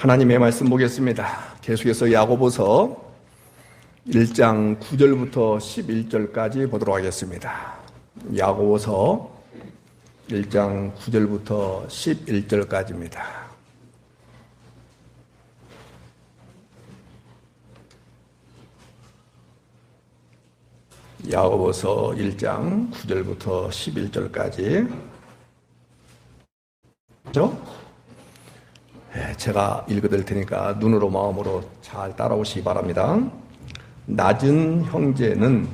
하나님의 말씀 보겠습니다. 계속해서 야고보서 1장 9절부터 11절까지 보도록 하겠습니다. 야고보서 1장 9절부터 11절까지입니다. 야고보서 1장 9절부터 11절까지. 그렇죠? 제가 읽어드릴 테니까 눈으로 마음으로 잘 따라오시기 바랍니다. 낮은 형제는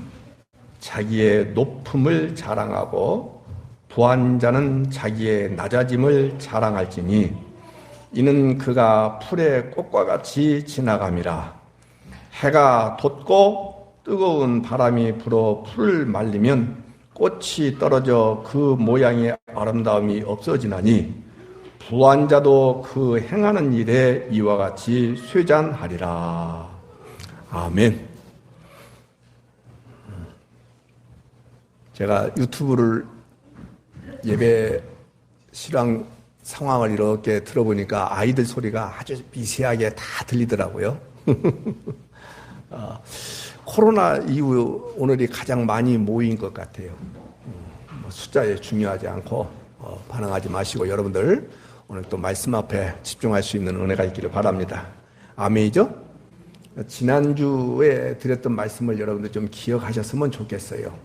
자기의 높음을 자랑하고 부한 자는 자기의 낮아짐을 자랑할지니 이는 그가 풀의 꽃과 같이 지나감이라. 해가 돋고 뜨거운 바람이 불어 풀을 말리면 꽃이 떨어져 그 모양의 아름다움이 없어지나니 부한 자도 그 행하는 일에 이와 같이 쇠잔하리라. 아멘. 제가 유튜브를 예배 실황 상황을 이렇게 들어보니까 아이들 소리가 아주 미세하게 다 들리더라고요. 코로나 이후 오늘이 가장 많이 모인 것 같아요. 숫자에 중요하지 않고 반응하지 마시고 여러분들 오늘 또 말씀 앞에 집중할 수 있는 은혜가 있기를 바랍니다. 아멘이죠? 지난주에 드렸던 말씀을 여러분들 좀 기억하셨으면 좋겠어요.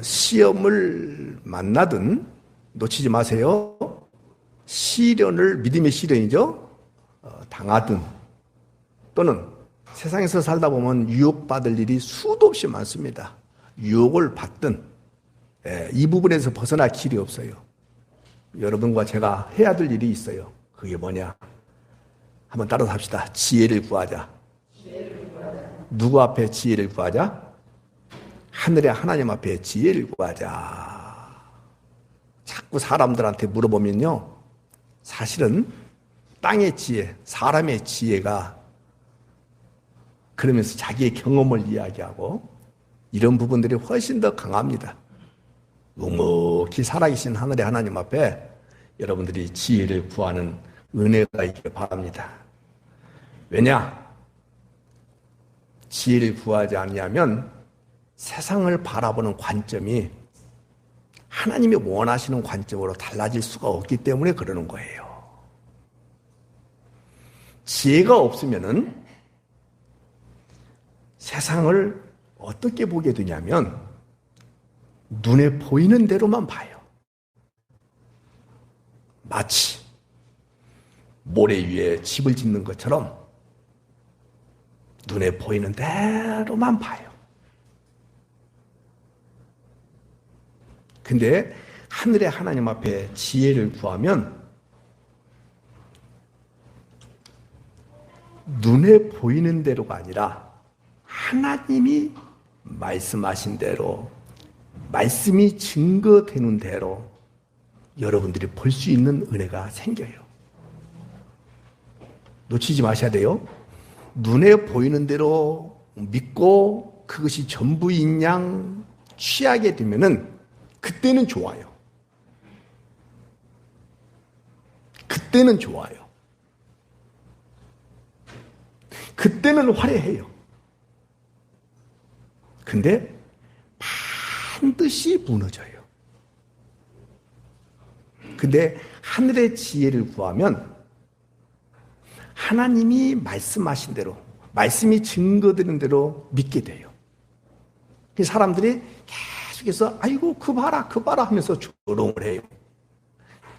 시험을 만나든 놓치지 마세요. 시련을, 믿음의 시련이죠. 당하든 또는 세상에서 살다 보면 유혹받을 일이 수도 없이 많습니다. 유혹을 받든 이 부분에서 벗어날 길이 없어요. 여러분과 제가 해야 될 일이 있어요. 그게 뭐냐? 한번 따라서 합시다. 지혜를 구하자. 누구 앞에 지혜를 구하자? 하늘의 하나님 앞에 지혜를 구하자. 자꾸 사람들한테 물어보면요, 사실은 땅의 지혜, 사람의 지혜가 그러면서 자기의 경험을 이야기하고 이런 부분들이 훨씬 더 강합니다. 묵묵히 살아계신 하늘의 하나님 앞에 여러분들이 지혜를 구하는 은혜가 있길 바랍니다. 왜냐? 지혜를 구하지 않으면 세상을 바라보는 관점이 하나님이 원하시는 관점으로 달라질 수가 없기 때문에 그러는 거예요. 지혜가 없으면은 세상을 어떻게 보게 되냐면 눈에 보이는 대로만 봐요. 마치 모래 위에 집을 짓는 것처럼 눈에 보이는 대로만 봐요. 근데 하늘의 하나님 앞에 지혜를 구하면 눈에 보이는 대로가 아니라 하나님이 말씀하신 대로, 말씀이 증거되는 대로 여러분들이 볼 수 있는 은혜가 생겨요. 놓치지 마셔야 돼요. 눈에 보이는 대로 믿고 그것이 전부인 양 취하게 되면은 그때는 좋아요. 그때는 좋아요. 그때는 화려해요. 근데 반드시 무너져요. 근데 하늘의 지혜를 구하면 하나님이 말씀하신 대로, 말씀이 증거되는 대로 믿게 돼요. 사람들이 계속해서 아이고 그 봐라 하면서 조롱을 해요.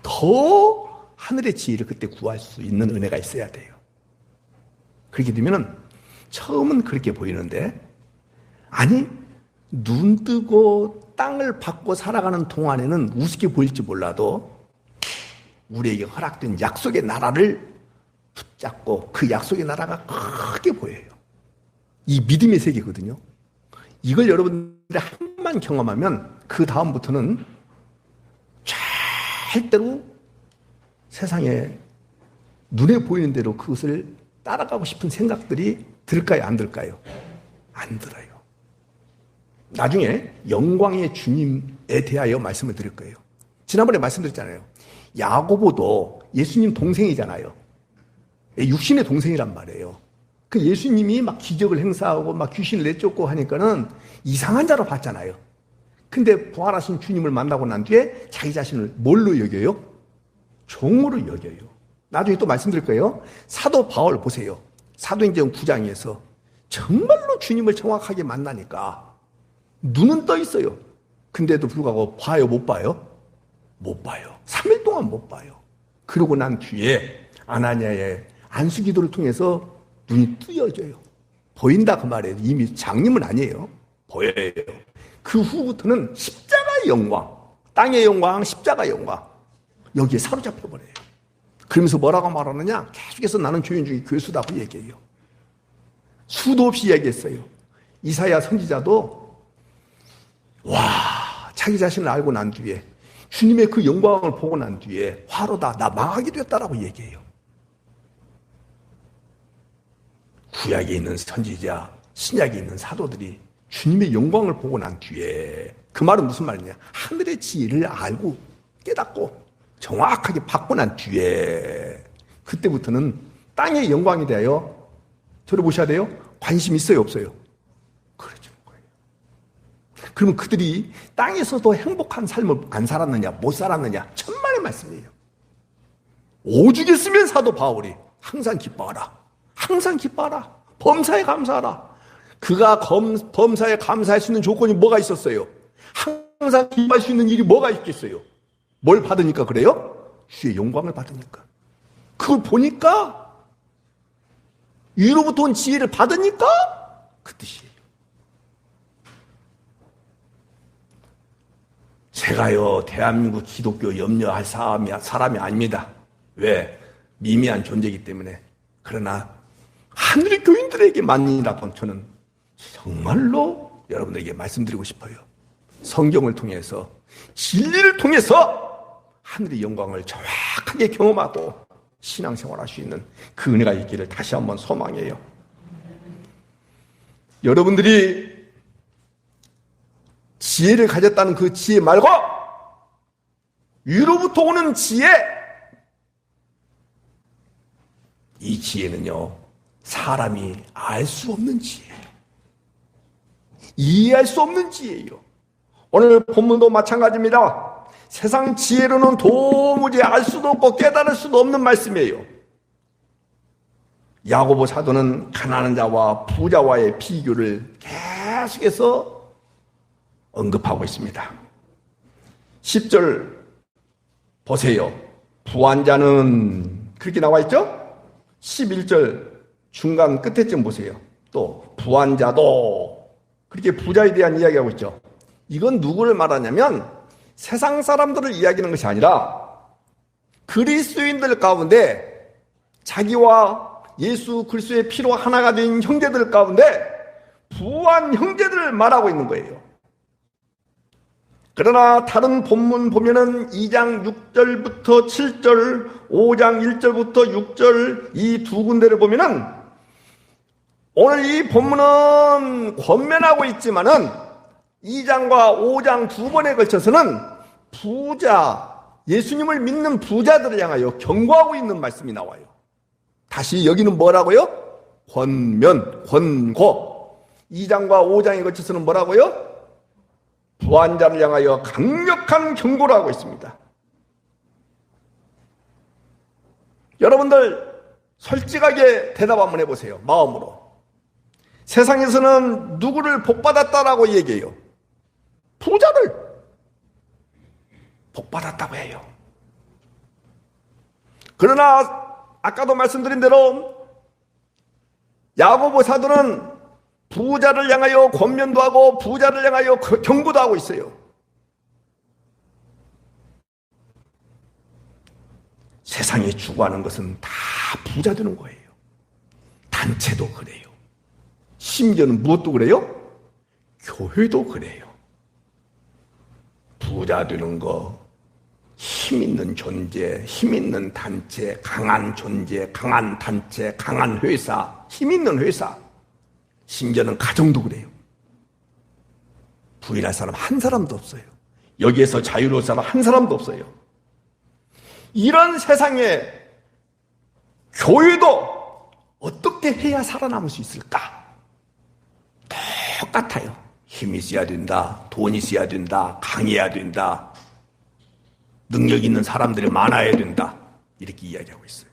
더 하늘의 지혜를 그때 구할 수 있는 은혜가 있어야 돼요. 그렇게 되면 처음은 그렇게 보이는데, 아니 눈 뜨고 땅을 밟고 살아가는 동안에는 우습게 보일지 몰라도 우리에게 허락된 약속의 나라를 붙잡고 그 약속의 나라가 크게 보여요. 이 믿음의 세계거든요. 이걸 여러분들이 한 번만 경험하면 그 다음부터는 절대로 세상에 눈에 보이는 대로 그것을 따라가고 싶은 생각들이 들까요? 안 들까요? 안 들어요. 나중에 영광의 주님에 대하여 말씀을 드릴 거예요. 지난번에 말씀드렸잖아요. 야고보도 예수님 동생이잖아요. 육신의 동생이란 말이에요. 그 예수님이 막 기적을 행사하고 막 귀신을 내쫓고 하니까는 이상한 자로 봤잖아요. 근데 부활하신 주님을 만나고 난 뒤에 자기 자신을 뭘로 여겨요? 종으로 여겨요. 나중에 또 말씀드릴 거예요. 사도 바울 보세요. 사도행전 9장에서 정말로 주님을 정확하게 만나니까 눈은 떠 있어요. 근데도 불구하고 봐요, 못 봐요? 못 봐요. 3일 동안 못 봐요. 그러고 난 뒤에 아나니아의 안수기도를 통해서 눈이 뜨여져요. 보인다 그 말이에요. 이미 장님은 아니에요. 보여요. 그 후부터는 십자가의 영광, 땅의 영광, 십자가의 영광, 여기에 사로잡혀 버려요. 그러면서 뭐라고 말하느냐? 계속해서 나는 조윤중이 교수다고 얘기해요. 수도 없이 얘기했어요. 이사야 선지자도 자기 자신을 알고 난 뒤에 주님의 그 영광을 보고 난 뒤에 화로다, 나 망하게 됐다라고 얘기해요. 구약에 있는 선지자, 신약에 있는 사도들이 주님의 영광을 보고 난 뒤에, 그 말은 무슨 말이냐? 하늘의 지혜를 알고 깨닫고 정확하게 받고 난 뒤에 그때부터는 땅의 영광에 대하여 저를 보셔야 돼요. 관심 있어요, 없어요? 그래주는 거예요. 그러면 그들이 땅에서도 행복한 삶을 안 살았느냐, 못 살았느냐? 천만의 말씀이에요. 오죽 했으면 사도 바울이 항상 기뻐하라, 항상 기뻐하라, 범사에 감사하라. 그가 범사에 감사할 수 있는 조건이 뭐가 있었어요? 항상 기뻐할 수 있는 일이 뭐가 있겠어요? 뭘 받으니까 그래요? 주의 영광을 받으니까. 그걸 보니까, 위로부터 온 지혜를 받으니까 그 뜻이에요. 제가요, 대한민국 기독교 염려할 사람이 아닙니다. 왜? 미미한 존재이기 때문에. 그러나 하늘의 교인들에게 만인이라고 저는 정말로 여러분들에게 말씀드리고 싶어요. 성경을 통해서, 진리를 통해서 하늘의 영광을 정확하게 경험하고 신앙생활할 수 있는 그 은혜가 있기를 다시 한번 소망해요. 여러분들이 지혜를 가졌다는 그 지혜 말고 위로부터 오는 지혜, 이 지혜는요, 사람이 알 수 없는 지혜예요. 이해할 수 없는 지혜예요. 오늘 본문도 마찬가지입니다. 세상 지혜로는 도무지 알 수도 없고 깨달을 수도 없는 말씀이에요. 야고보 사도는 가난한 자와 부자와의 비교를 계속해서 언급하고 있습니다. 10절 보세요. 부한 자는 그렇게 나와 있죠? 11절 중간 끝에쯤 보세요. 또 부한 자도 그렇게 부자에 대한 이야기하고 있죠. 이건 누구를 말하냐면 세상 사람들을 이야기하는 것이 아니라 그리스도인들 가운데 자기와 예수 그리스도의 피로 하나가 된 형제들 가운데 부한 형제들을 말하고 있는 거예요. 그러나 다른 본문 보면은 2장 6절부터 7절, 5장 1절부터 6절 이 두 군데를 보면은 오늘 이 본문은 권면하고 있지만은 2장과 5장 두 번에 걸쳐서는 부자, 예수님을 믿는 부자들을 향하여 경고하고 있는 말씀이 나와요. 다시 여기는 뭐라고요? 권면, 권고. 2장과 5장에 걸쳐서는 뭐라고요? 부한 자를 향하여 강력한 경고를 하고 있습니다. 여러분들 솔직하게 대답 한번 해보세요. 마음으로. 세상에서는 누구를 복받았다라고 얘기해요? 부자를 복받았다고 해요. 그러나 아까도 말씀드린 대로 야고보 사도는 부자를 향하여 권면도 하고 부자를 향하여 경고도 하고 있어요. 세상에 추구하는 것은 다 부자 되는 거예요. 단체도 그래요. 심지어는 무엇도 그래요? 교회도 그래요. 부자 되는 거, 힘 있는 존재, 힘 있는 단체, 강한 존재, 강한 단체, 강한 회사, 힘 있는 회사, 심지어는 가정도 그래요. 부인할 사람 한 사람도 없어요. 여기에서 자유로울 사람 한 사람도 없어요. 이런 세상에 교회도 어떻게 해야 살아남을 수 있을까? 똑같아요. 힘이 있어야 된다, 돈이 있어야 된다, 강해야 된다, 능력 있는 사람들이 많아야 된다, 이렇게 이야기하고 있어요.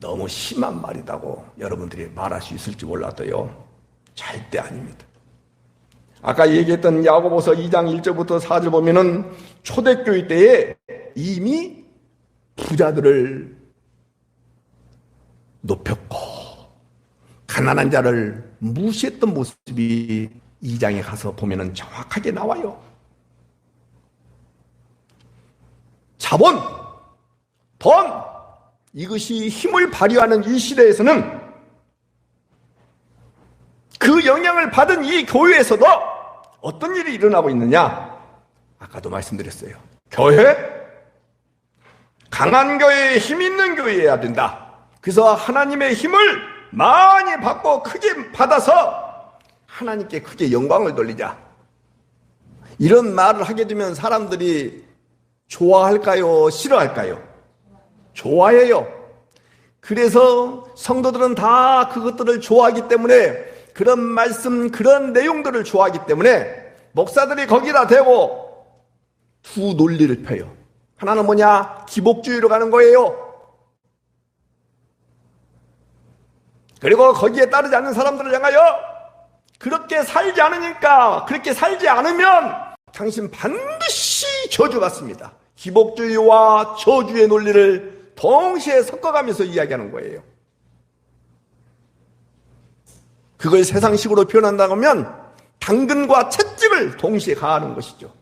너무 심한 말이라고 여러분들이 말할 수 있을지 몰라도요, 절대 아닙니다. 아까 얘기했던 야고보서 2장 1절부터 4절 보면은 초대교회 때에 이미 부자들을 높였고 가난한 자를 무시했던 모습이 2장에 가서 보면은 정확하게 나와요. 자본, 돈, 이것이 힘을 발휘하는 이 시대에서는 그 영향을 받은 이 교회에서도 어떤 일이 일어나고 있느냐? 아까도 말씀드렸어요. 교회, 강한 교회, 힘 있는 교회여야 된다. 그래서 하나님의 힘을 많이 받고 크게 받아서 하나님께 크게 영광을 돌리자. 이런 말을 하게 되면 사람들이 좋아할까요? 싫어할까요? 좋아해요. 그래서 성도들은 다 그것들을 좋아하기 때문에, 그런 말씀, 그런 내용들을 좋아하기 때문에 목사들이 거기다 대고 두 논리를 펴요. 하나는 뭐냐? 기복주의로 가는 거예요. 그리고 거기에 따르지 않는 사람들을 향하여 그렇게 살지 않으니까, 그렇게 살지 않으면 당신 반드시 저주받습니다. 기복주의와 저주의 논리를 동시에 섞어가면서 이야기하는 거예요. 그걸 세상식으로 표현한다고 하면 당근과 채찍을 동시에 가하는 것이죠.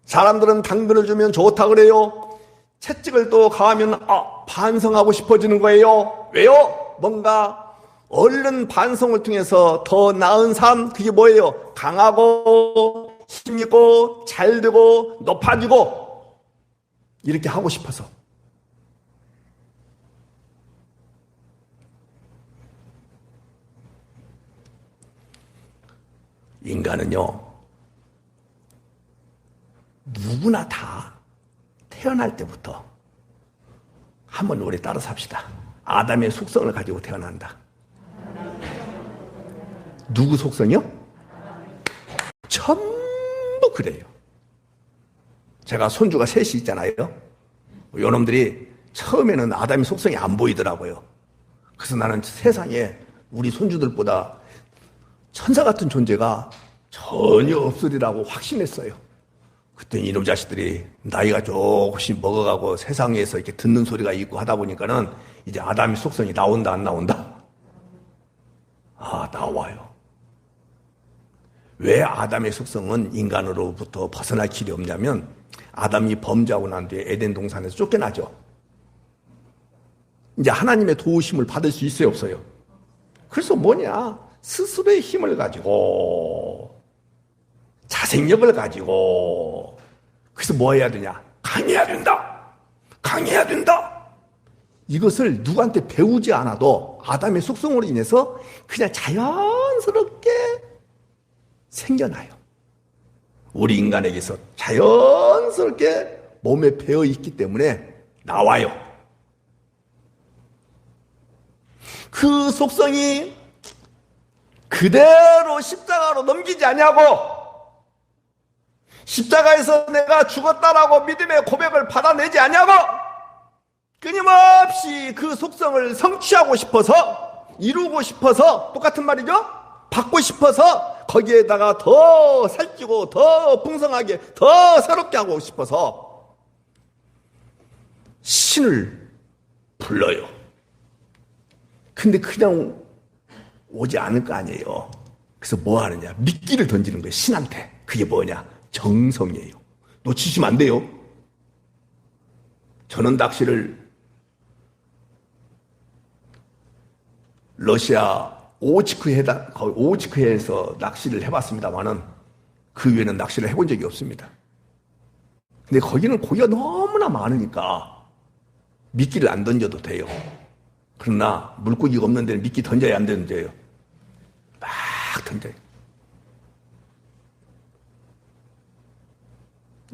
사람들은 당근을 주면 좋다 그래요. 채찍을 또 가하면 반성하고 싶어지는 거예요. 왜요? 뭔가 얼른 반성을 통해서 더 나은 삶, 그게 뭐예요? 강하고 힘있고 잘되고 높아지고 이렇게 하고 싶어서. 인간은요, 누구나 다 태어날 때부터 한번 우리 따라서 합시다. 아담의 속성을 가지고 태어난다. 누구 속성이요? 전부 그래요. 제가 손주가 셋이 있잖아요. 요놈들이 처음에는 아담의 속성이 안 보이더라고요. 그래서 나는 세상에 우리 손주들보다 천사 같은 존재가 전혀 없으리라고 확신했어요. 그랬더니 이놈 자식들이 나이가 조금씩 먹어가고 세상에서 이렇게 듣는 소리가 있고 하다 보니까는 이제 아담의 속성이 나온다, 안 나온다? 나와요. 왜 아담의 속성은 인간으로부터 벗어날 길이 없냐면, 아담이 범죄하고 난 뒤에 에덴 동산에서 쫓겨나죠. 이제 하나님의 도우심을 받을 수 있어요, 없어요? 그래서 뭐냐? 스스로의 힘을 가지고, 자생력을 가지고, 그래서 뭐 해야 되냐? 강해야 된다! 강해야 된다! 이것을 누구한테 배우지 않아도 아담의 속성으로 인해서 그냥 자연스럽게 생겨나요. 우리 인간에게서 자연스럽게 몸에 배어 있기 때문에 나와요. 그 속성이 그대로 십자가로 넘기지 않냐고, 십자가에서 내가 죽었다라고 믿음의 고백을 받아내지 않냐고, 끊임없이 그 속성을 성취하고 싶어서, 이루고 싶어서, 똑같은 말이죠? 받고 싶어서 거기에다가 더 살찌고 더 풍성하게 더 새롭게 하고 싶어서 신을 불러요. 근데 그냥 오지 않을 거 아니에요. 그래서 뭐 하느냐? 미끼를 던지는 거예요, 신한테. 그게 뭐냐? 정성이에요. 놓치시면 안 돼요. 저는 낚시를 러시아 오호츠크해에서 낚시를 해봤습니다만은 그 외에는 낚시를 해본 적이 없습니다. 근데 거기는 고기가 너무나 많으니까 미끼를 안 던져도 돼요. 그러나 물고기가 없는 데는 미끼 던져야 안 던져요. 막 던져요.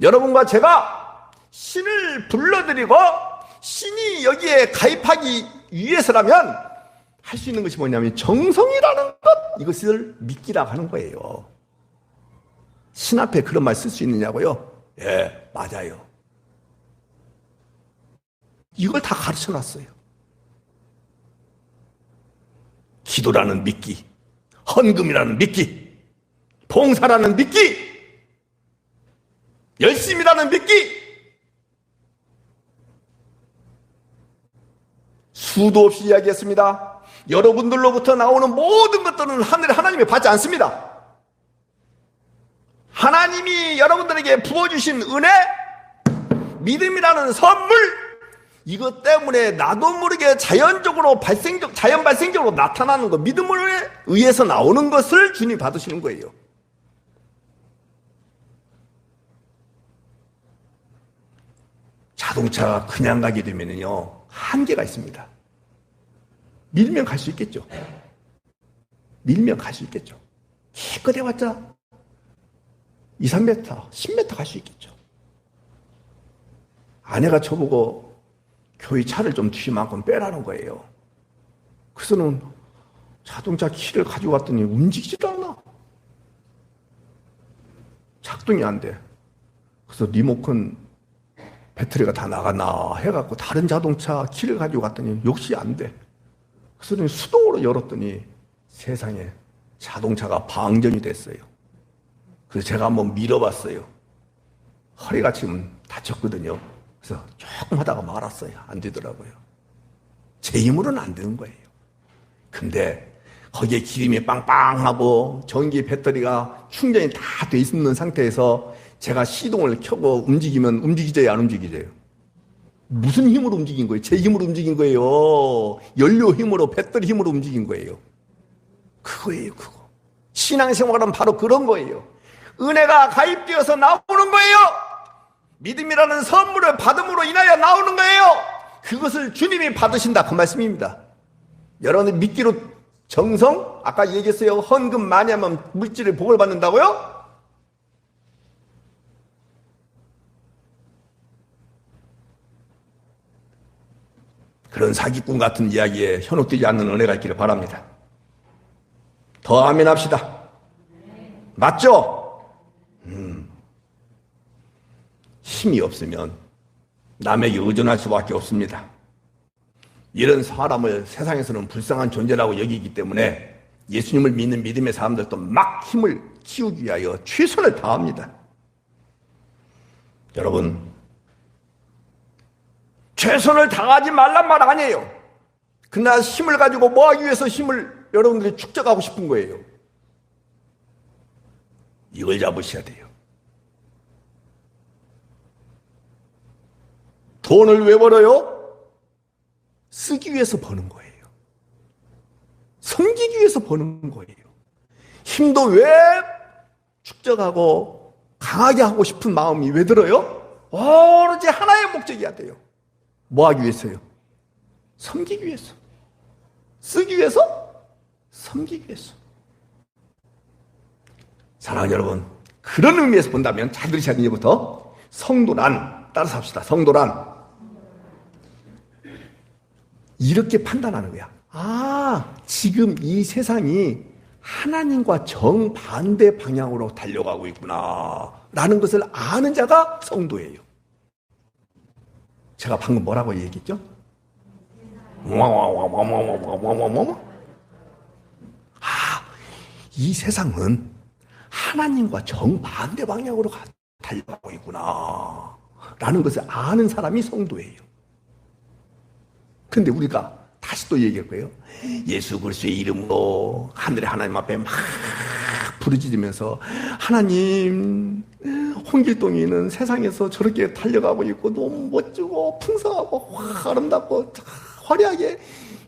여러분과 제가 신을 불러드리고 신이 여기에 가입하기 위해서라면 할 수 있는 것이 뭐냐면 정성이라는 것, 이것을 믿기라고 하는 거예요. 신 앞에 그런 말 쓸 수 있느냐고요? 예, 맞아요. 이걸 다 가르쳐 놨어요. 기도라는 믿기, 헌금이라는 믿기, 봉사라는 믿기, 열심이라는 믿기, 수도 없이 이야기했습니다. 여러분들로부터 나오는 모든 것들은 하늘의 하나님이 받지 않습니다. 하나님이 여러분들에게 부어주신 은혜, 믿음이라는 선물, 이것 때문에 나도 모르게 자연 발생적으로 나타나는 것, 믿음을 의해서 나오는 것을 주님이 받으시는 거예요. 자동차가 그냥 가게 되면요, 한계가 있습니다. 밀면 갈 수 있겠죠. 밀면 갈 수 있겠죠. 기껏 해봤자 2, 3m, 10m 갈 수 있겠죠. 아내가 저보고 교회 차를 좀 뒤만큼 빼라는 거예요. 그래서는 자동차 키를 가지고 왔더니 움직이지도 않아. 작동이 안 돼. 그래서 리모컨 배터리가 다 나갔나 해갖고 다른 자동차 키를 가지고 갔더니 역시 안 돼. 그래서 수동으로 열었더니 세상에 자동차가 방전이 됐어요. 그래서 제가 한번 밀어봤어요. 허리가 지금 다쳤거든요. 그래서 조금 하다가 말았어요. 안 되더라고요. 제 힘으로는 안 되는 거예요. 근데 거기에 기름이 빵빵하고 전기 배터리가 충전이 다 돼 있는 상태에서 제가 시동을 켜고 움직이면 움직이져요, 안 움직이져요? 무슨 힘으로 움직인 거예요? 제 힘으로 움직인 거예요. 연료 힘으로, 배터리 힘으로 움직인 거예요. 그거예요, 그거. 신앙생활은 바로 그런 거예요. 은혜가 가입되어서 나오는 거예요. 믿음이라는 선물을 받음으로 인하여 나오는 거예요. 그것을 주님이 받으신다, 그 말씀입니다. 여러분들 믿기로 정성, 아까 얘기했어요. 헌금 많이 하면 물질을 복을 받는다고요? 그런 사기꾼 같은 이야기에 현혹되지 않는 은혜가 있기를 바랍니다. 더 아멘 합시다. 맞죠? 힘이 없으면 남에게 의존할 수밖에 없습니다. 이런 사람을 세상에서는 불쌍한 존재라고 여기기 때문에 예수님을 믿는 믿음의 사람들도 막 힘을 키우기 위하여 최선을 다합니다. 여러분, 최선을 다하지 말란 말 아니에요. 그러나 힘을 가지고 뭐 하기 위해서 힘을 여러분들이 축적하고 싶은 거예요. 이걸 잡으셔야 돼요. 돈을 왜 벌어요? 쓰기 위해서 버는 거예요. 섬기기 위해서 버는 거예요. 힘도 왜 축적하고 강하게 하고 싶은 마음이 왜 들어요? 오로지 하나의 목적이어야 돼요. 뭐 하기 위해서요? 섬기기 위해서. 쓰기 위해서? 섬기기 위해서. 사랑하는 여러분, 그런 의미에서 본다면 잘 들으셔야 돼요. 이제부터 성도란, 따라서 합시다. 성도란 이렇게 판단하는 거야. 아, 지금 이 세상이 하나님과 정반대 방향으로 달려가고 있구나 라는 것을 아는 자가 성도예요. 제가 방금 뭐라고 얘기했죠? 아, 이 세상은 하나님과 정반대 방향으로 달려가고 있구나 라는 것을 아는 사람이 성도예요. 근데 우리가 다시 또 얘기할 거예요. 예수 그리스도의 이름으로 하늘의 하나님 앞에 막 부르짖으면서 하나님, 홍길동이는 세상에서 저렇게 달려가고 있고 너무 멋지고 풍성하고 아름답고 화려하게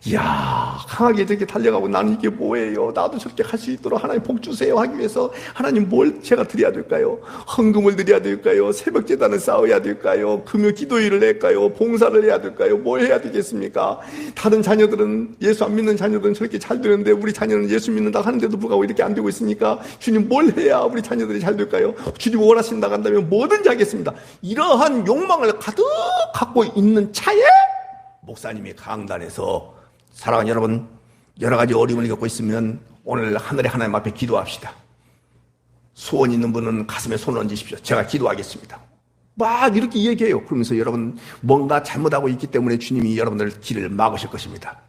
이야, 강하게 저렇게 달려가고 나는 이게 뭐예요? 나도 저렇게 할 수 있도록 하나님 복 주세요 하기 위해서 하나님 뭘 제가 드려야 될까요? 헌금을 드려야 될까요? 새벽 제단을 쌓아야 될까요? 금요 기도일을 할까요? 봉사를 해야 될까요? 뭘 해야 되겠습니까? 다른 자녀들은, 예수 안 믿는 자녀들은 저렇게 잘 되는데 우리 자녀는 예수 믿는다 하는데도 불구하고 이렇게 안 되고 있으니까 주님 뭘 해야 우리 자녀들이 잘 될까요? 주님 원하신다 한다면 뭐든지 하겠습니다. 이러한 욕망을 가득 갖고 있는 차에 목사님이 강단에서 사랑하는 여러분, 여러 가지 어려움을 겪고 있으면 오늘 하늘의 하나님 앞에 기도합시다. 소원 있는 분은 가슴에 손을 얹으십시오. 제가 기도하겠습니다. 막 이렇게 얘기해요. 그러면서 여러분 뭔가 잘못하고 있기 때문에 주님이 여러분들 길을 막으실 것입니다.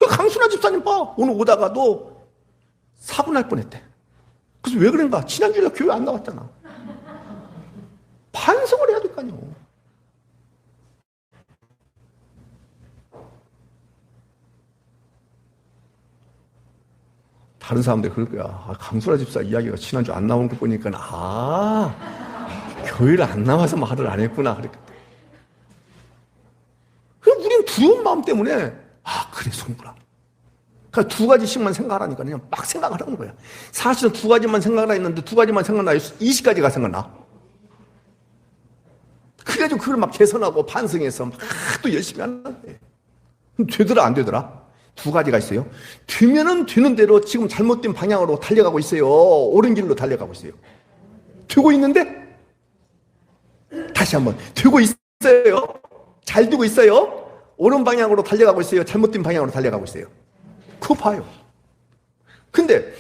강순아 집사님 봐. 오늘 오다가도 사고 날 뻔했대. 그래서 왜 그런가? 지난주에 교회 안 나왔잖아. 반성을 해야 될 거 아니에요. 다른 사람들이 그럴 거야. 강수라 집사 이야기가 지난주 안 나온 거 보니까 교회를 안 나와서 말을 안 했구나. 그랬거든. 그럼 우린 두려운 마음 때문에 그래 송구나. 그러니까 두 가지씩만 생각하라니까 그냥 막 생각하라는 거야. 사실은 두 가지만 생각하라 했는데 두 가지만 생각나 20가지가 생각나. 그래가지고 그걸 막 개선하고 반성해서 막 또 열심히 하는 거예요. 되더라 안 되더라? 두 가지가 있어요. 되면은 되는 대로 지금 잘못된 방향으로 달려가고 있어요. 옳은 길로 달려가고 있어요. 되고 있는데 다시 한번 되고 있어요. 잘 되고 있어요. 옳은 방향으로 달려가고 있어요. 잘못된 방향으로 달려가고 있어요. 그거 봐요. 근데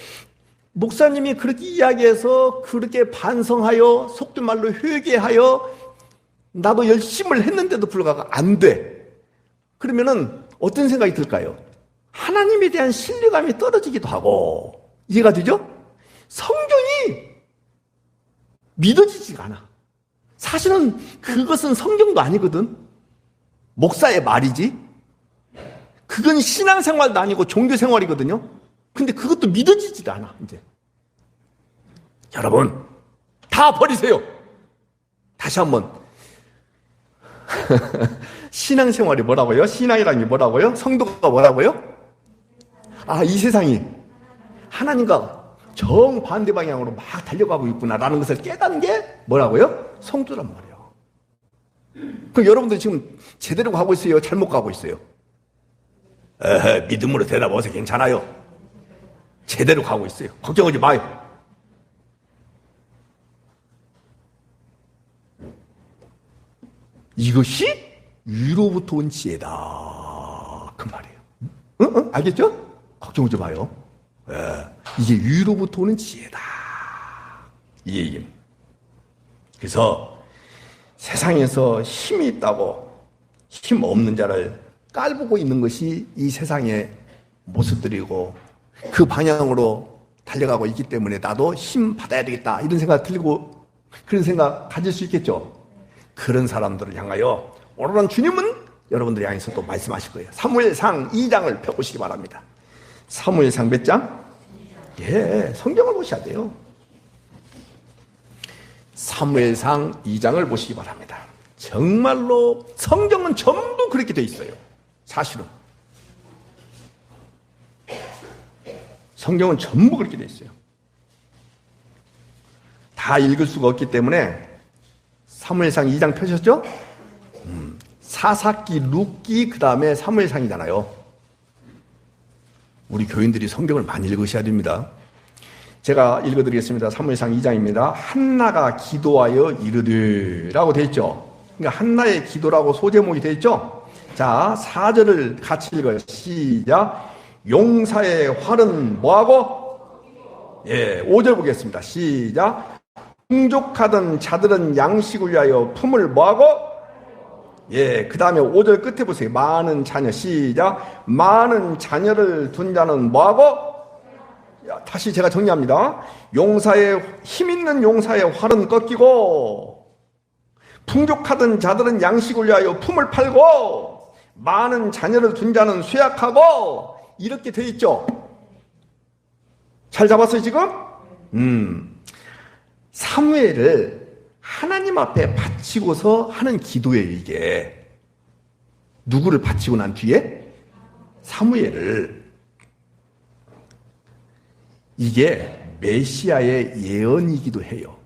목사님이 그렇게 이야기해서 그렇게 반성하여 속된 말로 회개하여 나도 열심을 했는데도 불구하고 안 돼. 그러면은 어떤 생각이 들까요? 하나님에 대한 신뢰감이 떨어지기도 하고. 이해가 되죠? 성경이 믿어지지가 않아. 사실은 그것은 성경도 아니거든. 목사의 말이지. 그건 신앙생활도 아니고 종교생활이거든요. 근데 그것도 믿어지지도 않아. 이제 여러분 다 버리세요. 다시 한번 신앙생활이 뭐라고요? 신앙이라는 게 뭐라고요? 성도가 뭐라고요? 이 세상이 하나님과 정반대 방향으로 막 달려가고 있구나라는 것을 깨닫는 게 뭐라고요? 성도란 말이에요. 그럼 여러분들 지금 제대로 가고 있어요? 잘못 가고 있어요? 믿음으로 대답하세요. 괜찮아요. 제대로 가고 있어요. 걱정하지 마요. 이것이 위로부터 온 지혜다. 그 말이에요. 응? 알겠죠? 걱정하지 마요. 이게 위로부터 오는 지혜다. 이 얘기는. 그래서 세상에서 힘이 있다고 힘 없는 자를 깔보고 있는 것이 이 세상의 모습들이고 그 방향으로 달려가고 있기 때문에 나도 힘 받아야 되겠다 이런 생각 들고 그런 생각 가질 수 있겠죠. 그런 사람들을 향하여 오늘은 주님은 여러분들 향해서 또 말씀하실 거예요. 사무엘상 2장을 펴보시기 바랍니다. 사무엘상 몇 장? 성경을 보셔야 돼요. 사무엘상 2장을 보시기 바랍니다. 정말로 성경은 전부 그렇게 돼 있어요. 사실은 성경은 전부 그렇게 돼 있어요. 다 읽을 수가 없기 때문에 사무엘상 2장 펴셨죠? 사사기, 룻기, 그 다음에 사무엘상이잖아요. 우리 교인들이 성경을 많이 읽으셔야 됩니다. 제가 읽어드리겠습니다. 사무엘상 2장입니다. 한나가 기도하여 이르되 라고 되어 있죠. 그러니까 한나의 기도라고 소제목이 되어 있죠. 자, 4절을 같이 읽어요. 시작. 용사의 활은 뭐하고? 5절 보겠습니다. 시작. 풍족하던 자들은 양식을 위하여 품을 뭐하고? 그 다음에 5절 끝에 보세요. 많은 자녀. 시작. 많은 자녀를 둔 자는 뭐하고? 다시 제가 정리합니다. 힘 있는 용사의 활은 꺾이고, 풍족하던 자들은 양식을 위하여 품을 팔고, 많은 자녀를 둔 자는 쇠약하고, 이렇게 돼 있죠. 잘 잡았어요 지금? 사무엘을 하나님 앞에 바치고서 하는 기도예요. 이게 누구를 바치고 난 뒤에? 사무엘을. 이게 메시아의 예언이기도 해요.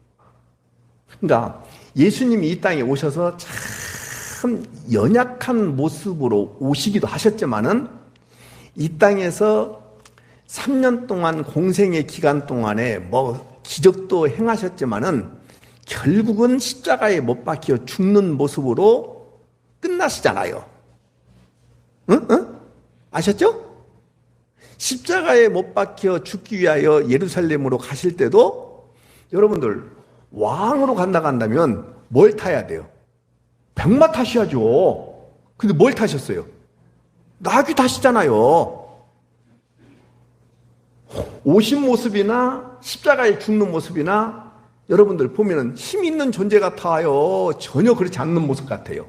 그러니까 예수님이 이 땅에 오셔서 참 연약한 모습으로 오시기도 하셨지만은 이 땅에서 3년 동안 공생의 기간 동안에 뭐 기적도 행하셨지만은 결국은 십자가에 못 박혀 죽는 모습으로 끝나시잖아요. 응? 아셨죠? 십자가에 못 박혀 죽기 위하여 예루살렘으로 가실 때도 여러분들 왕으로 간다면 뭘 타야 돼요? 병마 타셔야죠. 근데 뭘 타셨어요? 나귀 타시잖아요. 오신 모습이나 십자가에 죽는 모습이나 여러분들 보면은 힘 있는 존재 같아요. 전혀 그렇지 않는 모습 같아요.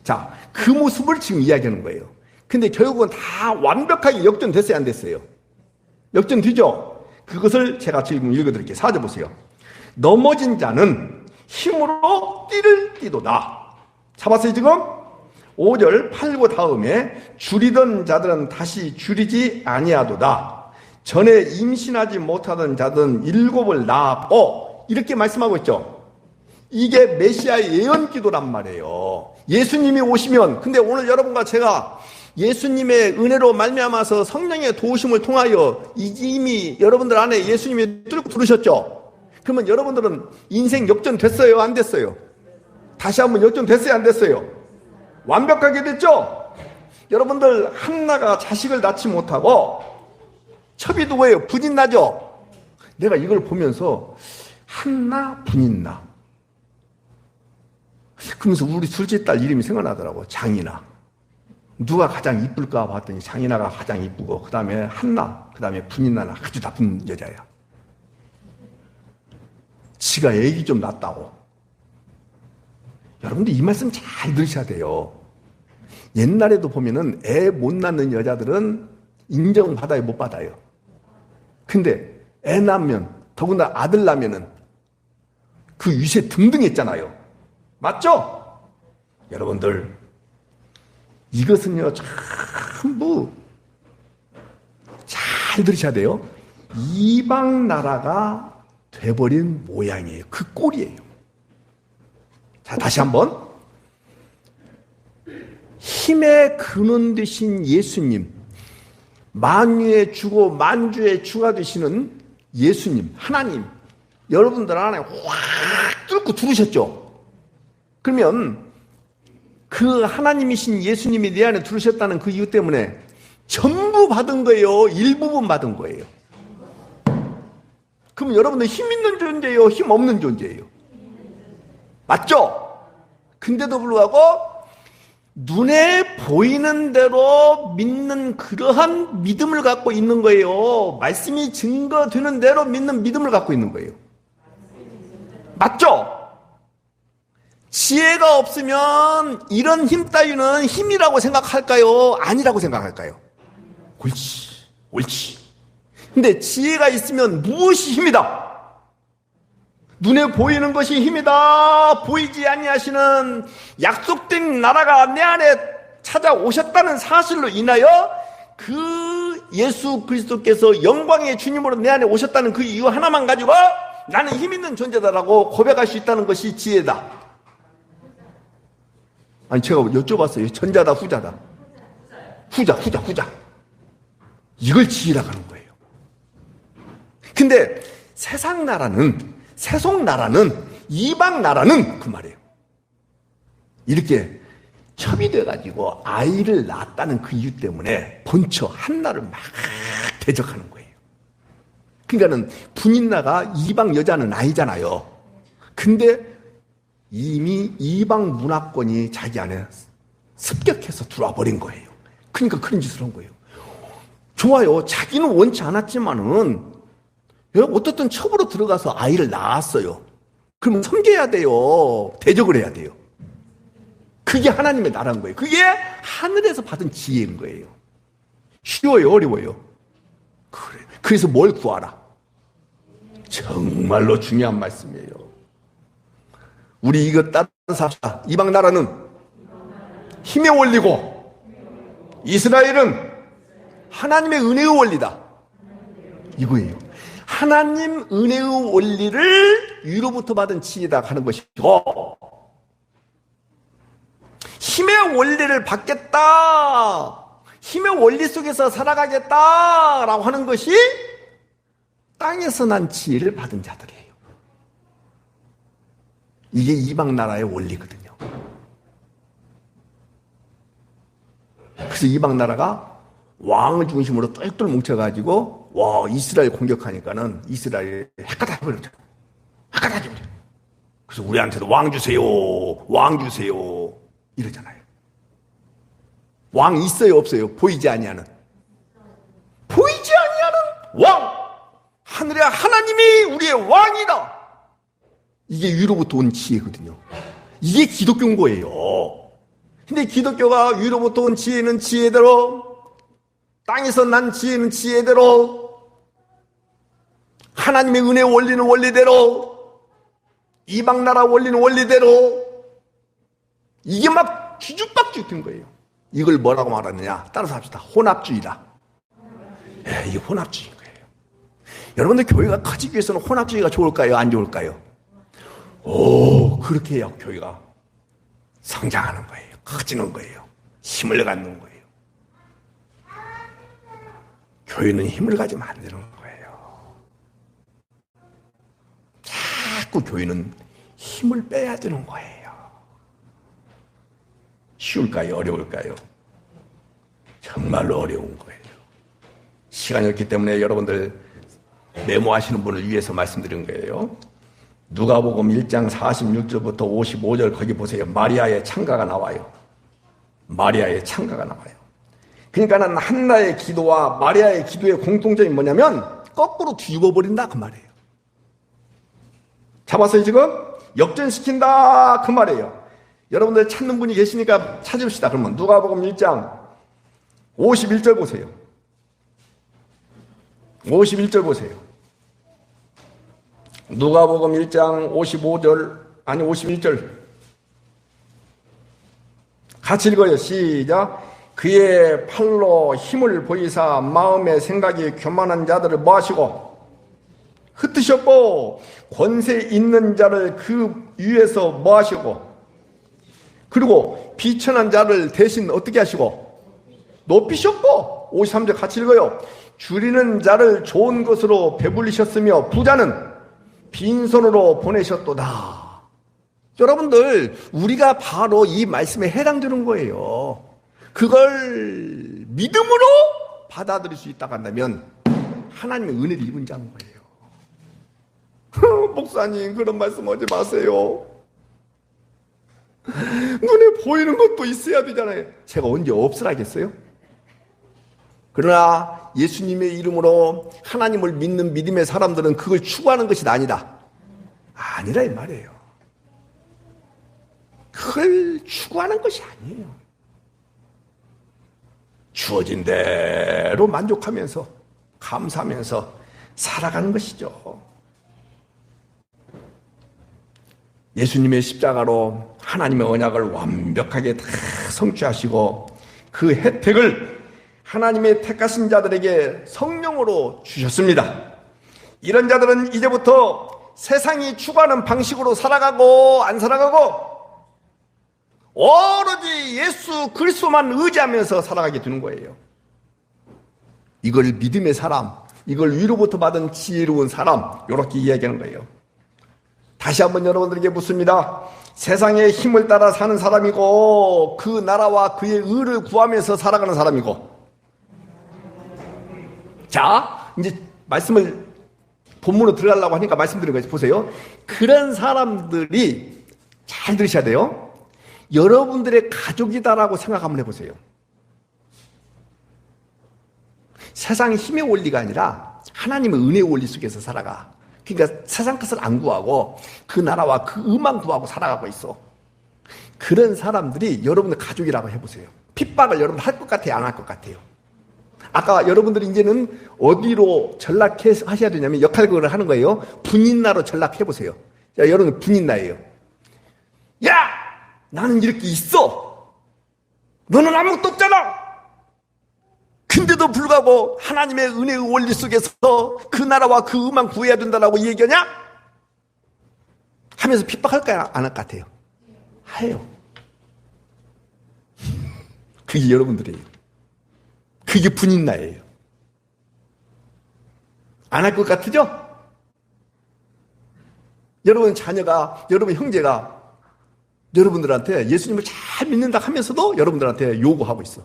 자, 그 모습을 지금 이야기하는 거예요. 근데 결국은 다 완벽하게 역전됐어요, 안 됐어요? 역전되죠? 그것을 제가 지금 읽어드릴게요. 4절 보세요. 넘어진 자는 힘으로 띠를 띠도다. 잡았어요, 지금? 5절 팔고 다음에 줄이던 자들은 다시 줄이지 아니하도다. 전에 임신하지 못하던 자들은 7을 낳고, 이렇게 말씀하고 있죠. 이게 메시아의 예언 기도란 말이에요. 예수님이 오시면, 근데 오늘 여러분과 제가 예수님의 은혜로 말미암아서 성령의 도우심을 통하여 이미 여러분들 안에 예수님이 뚫고 들으셨죠? 그러면 여러분들은 인생 역전됐어요? 안 됐어요? 다시 한번 역전됐어요? 안 됐어요? 완벽하게 됐죠? 여러분들 한나가 자식을 낳지 못하고 첩이 누구예요? 분인나죠? 내가 이걸 보면서 한나, 분인나. 그러면서 우리 둘째 딸 이름이 생각나더라고. 장이나. 누가 가장 이쁠까 봤더니 장이나가 가장 이쁘고 그 다음에 한나, 그 다음에 분인나는 아주 나쁜 여자야. 지가 애기 좀 낳았다고. 여러분들 이 말씀 잘 들으셔야 돼요. 옛날에도 보면은 애 못 낳는 여자들은 인정받아요, 못 받아요? 근데 애 낳으면, 더군다나 아들 낳으면은 그 위세 등등했잖아요. 맞죠? 여러분들 이것은요 전부 잘 들으셔야 돼요. 이방 나라가 돼버린 모양이에요. 그 꼴이에요. 자, 다시 한번. 힘의 근원 되신 예수님, 만유의 주고 만주의 주가 되시는 예수님, 하나님, 여러분들 안에 확 뚫고 들으셨죠? 그러면 그 하나님이신 예수님이 내 안에 들으셨다는 그 이유 때문에 전부 받은 거예요? 일부분 받은 거예요? 그럼 여러분들 힘 있는 존재예요? 힘 없는 존재예요? 맞죠? 근데도 불구하고 눈에 보이는 대로 믿는 그러한 믿음을 갖고 있는 거예요. 말씀이 증거되는 대로 믿는 믿음을 갖고 있는 거예요. 맞죠? 지혜가 없으면 이런 힘 따위는 힘이라고 생각할까요? 아니라고 생각할까요? 옳지. 근데 지혜가 있으면 무엇이 힘이다? 눈에 보이는 것이 힘이다. 보이지 아니하시는 약속된 나라가 내 안에 찾아오셨다는 사실로 인하여 그 예수 그리스도께서 영광의 주님으로 내 안에 오셨다는 그 이유 하나만 가지고 나는 힘 있는 존재다라고 고백할 수 있다는 것이 지혜다. 아니 제가 여쭤봤어요. 전자다 후자다? 후자. 이걸 지혜라고 하는 거예요. 근데 세상 나라는, 세속 나라는, 이방 나라는 그 말이에요. 이렇게 협의돼가지고 아이를 낳았다는 그 이유 때문에 본처 한나를 막 대적하는 거예요. 그러니까는 분인나가 이방 여자는 아니잖아요. 근데 이미 이방 문화권이 자기 안에 습격해서 들어와 버린 거예요. 그러니까 그런 짓을 한 거예요. 좋아요. 자기는 원치 않았지만은 어떻든 첩으로 들어가서 아이를 낳았어요. 그러면 섬겨야 돼요. 대적을 해야 돼요. 그게 하나님의 나라인 거예요. 그게 하늘에서 받은 지혜인 거예요. 쉬워요? 어려워요? 그래. 그래서 뭘 구하라? 정말로 중요한 말씀이에요. 우리 이거 따라서 합시다. 이방 나라는 힘의 원리고 이스라엘은 하나님의 은혜의 원리다. 이거예요. 하나님 은혜의 원리를 위로부터 받은 지혜다 하는 것이고, 힘의 원리를 받겠다, 힘의 원리 속에서 살아가겠다라고 하는 것이 땅에서 난 지혜를 받은 자들이에요. 이게 이방 나라의 원리거든요. 그래서 이방 나라가 왕을 중심으로 똘똘 뭉쳐가지고 이스라엘 공격하니까는 이스라엘이 헷갈아 버렸죠. 헷갈아 버렸죠. 그래서 우리한테도 왕 주세요, 왕 주세요 이러잖아요. 왕 있어요, 없어요? 보이지 아니하는, 보이지 아니하는 왕, 하늘의 하나님이 우리의 왕이다. 이게 위로부터 온 지혜거든요. 이게 기독교인 거예요. 근데 기독교가 위로부터 온 지혜는 지혜대로, 땅에서 난 지혜는 지혜대로, 하나님의 은혜 원리는 원리대로, 이방 나라 원리는 원리대로, 이게 막 뒤죽박죽 된 거예요. 이걸 뭐라고 말하느냐? 따라서 합시다. 혼합주의다. 이게 혼합주의인 거예요. 여러분들 교회가 커지기 위해서는 혼합주의가 좋을까요? 안 좋을까요? 그렇게 해야 교회가 성장하는 거예요. 커지는 거예요. 힘을 갖는 거예요. 교회는 힘을 가지면 안 되는 거예요. 자꾸 교회는 힘을 빼야 되는 거예요. 쉬울까요? 어려울까요? 정말로 어려운 거예요. 시간이 없기 때문에 여러분들 메모하시는 분을 위해서 말씀드린 거예요. 누가복음 1장 46절부터 55절 거기 보세요. 마리아의 창가가 나와요. 마리아의 창가가 나와요. 그러니까는 한나의 기도와 마리아의 기도의 공통점이 뭐냐면 거꾸로 뒤집어버린다 그 말이에요. 잡았어요 지금? 역전시킨다 그 말이에요. 여러분들 찾는 분이 계시니까 찾읍시다. 그러면 누가복음 1장 51절 보세요. 51절 보세요. 누가복음 1장 51절 같이 읽어요. 시작. 그의 팔로 힘을 보이사 마음의 생각이 교만한 자들을 뭐하시고 흩으셨고 권세 있는 자를 그 위에서 뭐하시고 그리고 비천한 자를 대신 어떻게 하시고 높이셨고 53절 같이 읽어요. 줄이는 자를 좋은 것으로 배불리셨으며 부자는 빈손으로 보내셨도다. 여러분들 우리가 바로 이 말씀에 해당되는 거예요. 그걸 믿음으로 받아들일 수 있다고 한다면 하나님의 은혜를 입은 자인 거예요. 목사님 그런 말씀 하지 마세요. 눈에 보이는 것도 있어야 되잖아요. 제가 언제 없으라겠어요? 그러나 예수님의 이름으로 하나님을 믿는 믿음의 사람들은 그걸 추구하는 것이 아니다. 아니라 이 말이에요. 그걸 추구하는 것이 아니에요. 주어진 대로 만족하면서 감사하면서 살아가는 것이죠. 예수님의 십자가로 하나님의 언약을 완벽하게 다 성취하시고 그 혜택을 하나님의 택하신 자들에게 성령으로 주셨습니다. 이런 자들은 이제부터 세상이 추구하는 방식으로 살아가고 안 살아가고 오로지 예수 그리스도만 의지하면서 살아가게 되는 거예요. 이걸 믿음의 사람, 이걸 위로부터 받은 지혜로운 사람, 이렇게 이야기하는 거예요. 다시 한번 여러분들에게 묻습니다. 세상의 힘을 따라 사는 사람이고 그 나라와 그의 의를 구하면서 살아가는 사람이고, 자 이제 말씀을 본문으로 들어가려고 하니까 말씀드린 거죠. 보세요. 그런 사람들이 잘 들으셔야 돼요. 여러분들의 가족이다라고 생각 한번 해보세요. 세상의 힘의 원리가 아니라 하나님의 은혜의 원리 속에서 살아가. 그러니까 세상 것을 안 구하고 그 나라와 그 의만 구하고 살아가고 있어. 그런 사람들이 여러분의 가족이라고 해보세요. 핍박을 여러분 할 것 같아요? 안 할 것 같아요? 아까 여러분들이 이제는 어디로 전락하셔야 되냐면 역할극을 하는 거예요. 분인나로 전락해보세요. 자, 여러분 분인나예요. 야! 나는 이렇게 있어. 너는 아무것도 없잖아. 근데도 불구하고 하나님의 은혜의 원리 속에서 그 나라와 그 의만 구해야 된다라고 얘기하냐? 하면서 핍박할까요? 안 할 것 같아요? 해요. 그게 여러분들이에요. 그게 분인나예요. 안 할 것 같으죠? 여러분 자녀가, 여러분 형제가 여러분들한테 예수님을 잘 믿는다 하면서도 여러분들한테 요구하고 있어.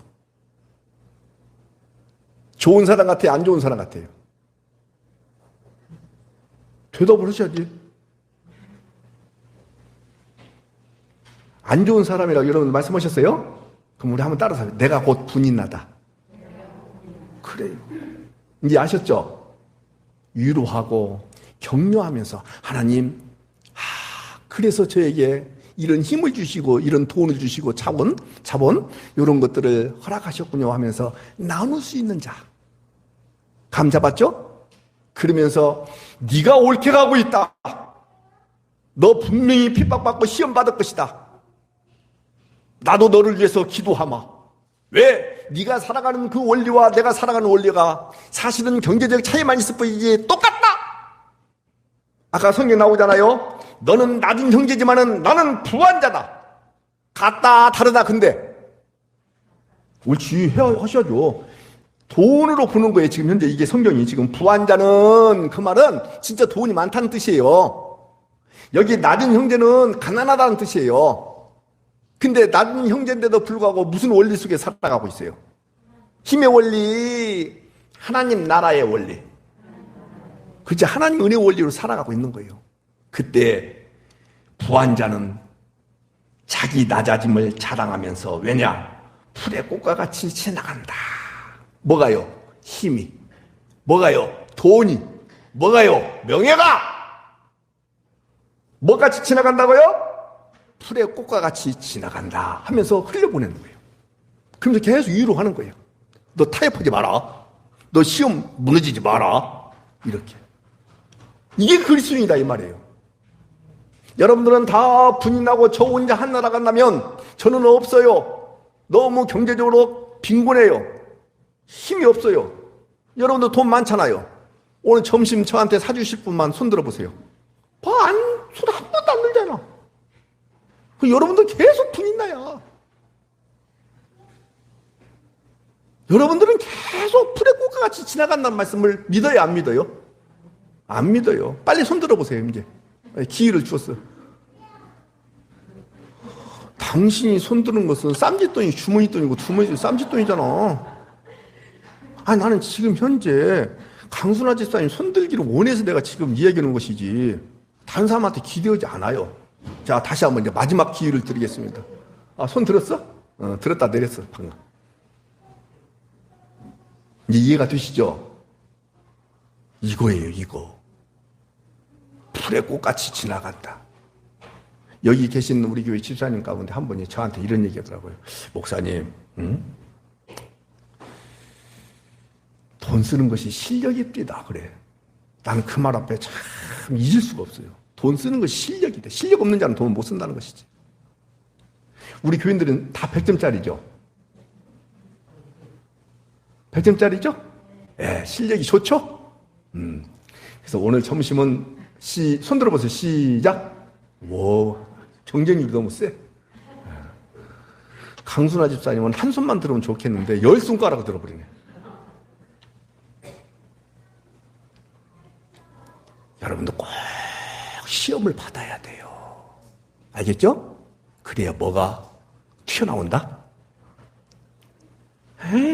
좋은 사람 같아요? 안 좋은 사람 같아요? 대답을 하셔야지. 안 좋은 사람이라고 여러분 말씀하셨어요? 그럼 우리 한번 따라서 내가 곧 분인나다. 그래요. 이제 아셨죠? 위로하고 격려하면서 하나님, 그래서 저에게 이런 힘을 주시고 이런 돈을 주시고 자본 이런 것들을 허락하셨군요 하면서 나눌 수 있는 자. 감 잡았죠? 그러면서 네가 옳게 가고 있다. 너 분명히 핍박받고 시험 받을 것이다. 나도 너를 위해서 기도하마. 왜? 네가 살아가는 그 원리와 내가 살아가는 원리가 사실은 경제적 차이만 있을 뿐이지 똑같다. 아까 성경 나오잖아요. 너는 낮은 형제지만은 나는 부한자다. 같다 다르다. 근데 옳지 하셔야죠. 돈으로 보는 거예요. 지금 현재 이게 성경이 지금 부한자는 그 말은 진짜 돈이 많다는 뜻이에요. 여기 낮은 형제는 가난하다는 뜻이에요. 근데 낮은 형제인데도 불구하고 무슨 원리 속에 살아가고 있어요? 힘의 원리, 하나님 나라의 원리. 그렇지, 하나님 은혜의 원리로 살아가고 있는 거예요. 그때 부한 자는 자기 낮아짐을 자랑하면서, 왜냐? 풀의 꽃과 같이 지나간다. 뭐가요? 힘이. 뭐가요? 돈이. 뭐가요? 명예가. 뭐같이 지나간다고요? 풀의 꽃과 같이 지나간다 하면서 흘려보내는 거예요. 그러면서 계속 위로하는 거예요. 너 타협하지 마라. 너 시험 무너지지 마라. 이렇게. 이게 그리스도인이다 이 말이에요. 여러분들은 다 분인하고 저 혼자 한 나라 간다면 저는 없어요. 너무 경제적으로 빈곤해요. 힘이 없어요. 여러분들 돈 많잖아요. 오늘 점심 저한테 사주실 분만 손 들어보세요. 손 한 번도 안 들잖아. 여러분들 계속 분인나야. 여러분들은 계속 풀의 꽃과 같이 지나간다는 말씀을 믿어요, 안 믿어요? 안 믿어요. 빨리 손 들어보세요, 이제. 기회를 주었어요. 당신이 손 드는 것은 쌈짓돈이 주머니돈이고 주머니돈이 쌈짓돈이잖아. 아니, 나는 지금 현재 강순아 집사님 손 들기를 원해서 내가 지금 이야기하는 것이지 다른 사람한테 기대하지 않아요. 자, 다시 한번 이제 마지막 기회를 드리겠습니다. 손 들었어? 들었다 내렸어, 방금. 이제 이해가 되시죠? 이거예요, 이거. 풀의 꽃같이 지나간다. 여기 계신 우리 교회 집사님 가운데 한 분이 저한테 이런 얘기 하더라고요. 목사님, 돈 쓰는 것이 실력입니다. 그래. 나는 그 말 앞에 참 잊을 수가 없어요. 돈 쓰는 것이 실력이다. 실력 없는 자는 돈을 못 쓴다는 것이지. 우리 교인들은 다 100점짜리죠? 100점짜리죠? 예, 실력이 좋죠? 그래서 오늘 점심은 손 들어보세요. 시작. 경쟁률이 너무 세. 강순아 집사님은 한 손만 들으면 좋겠는데 10손가락을 들어버리네. 여러분도 꼭 시험을 받아야 돼요. 알겠죠? 그래야 뭐가 튀어나온다?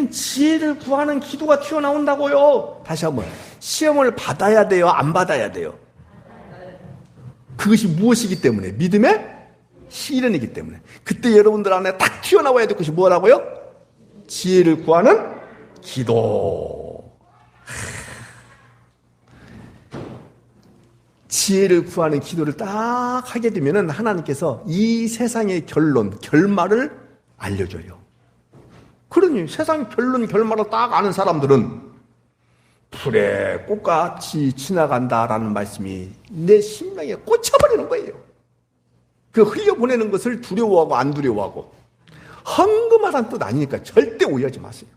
지혜를 구하는 기도가 튀어나온다고요. 다시 한번. 시험을 받아야 돼요? 안 받아야 돼요? 그것이 무엇이기 때문에? 믿음의 실현이기 때문에. 그때 여러분들 안에 딱 튀어나와야 될 것이 뭐라고요? 지혜를 구하는 기도. 지혜를 구하는 기도를 딱 하게 되면 하나님께서 이 세상의 결말을 알려줘요. 그러니 세상 결말을 딱 아는 사람들은 풀의 꽃같이 지나간다라는 말씀이 내 심령에 꽂혀버리는 거예요. 그 흘려보내는 것을 두려워하고 안 두려워하고 헌금하라는 뜻 아니니까 절대 오해하지 마세요.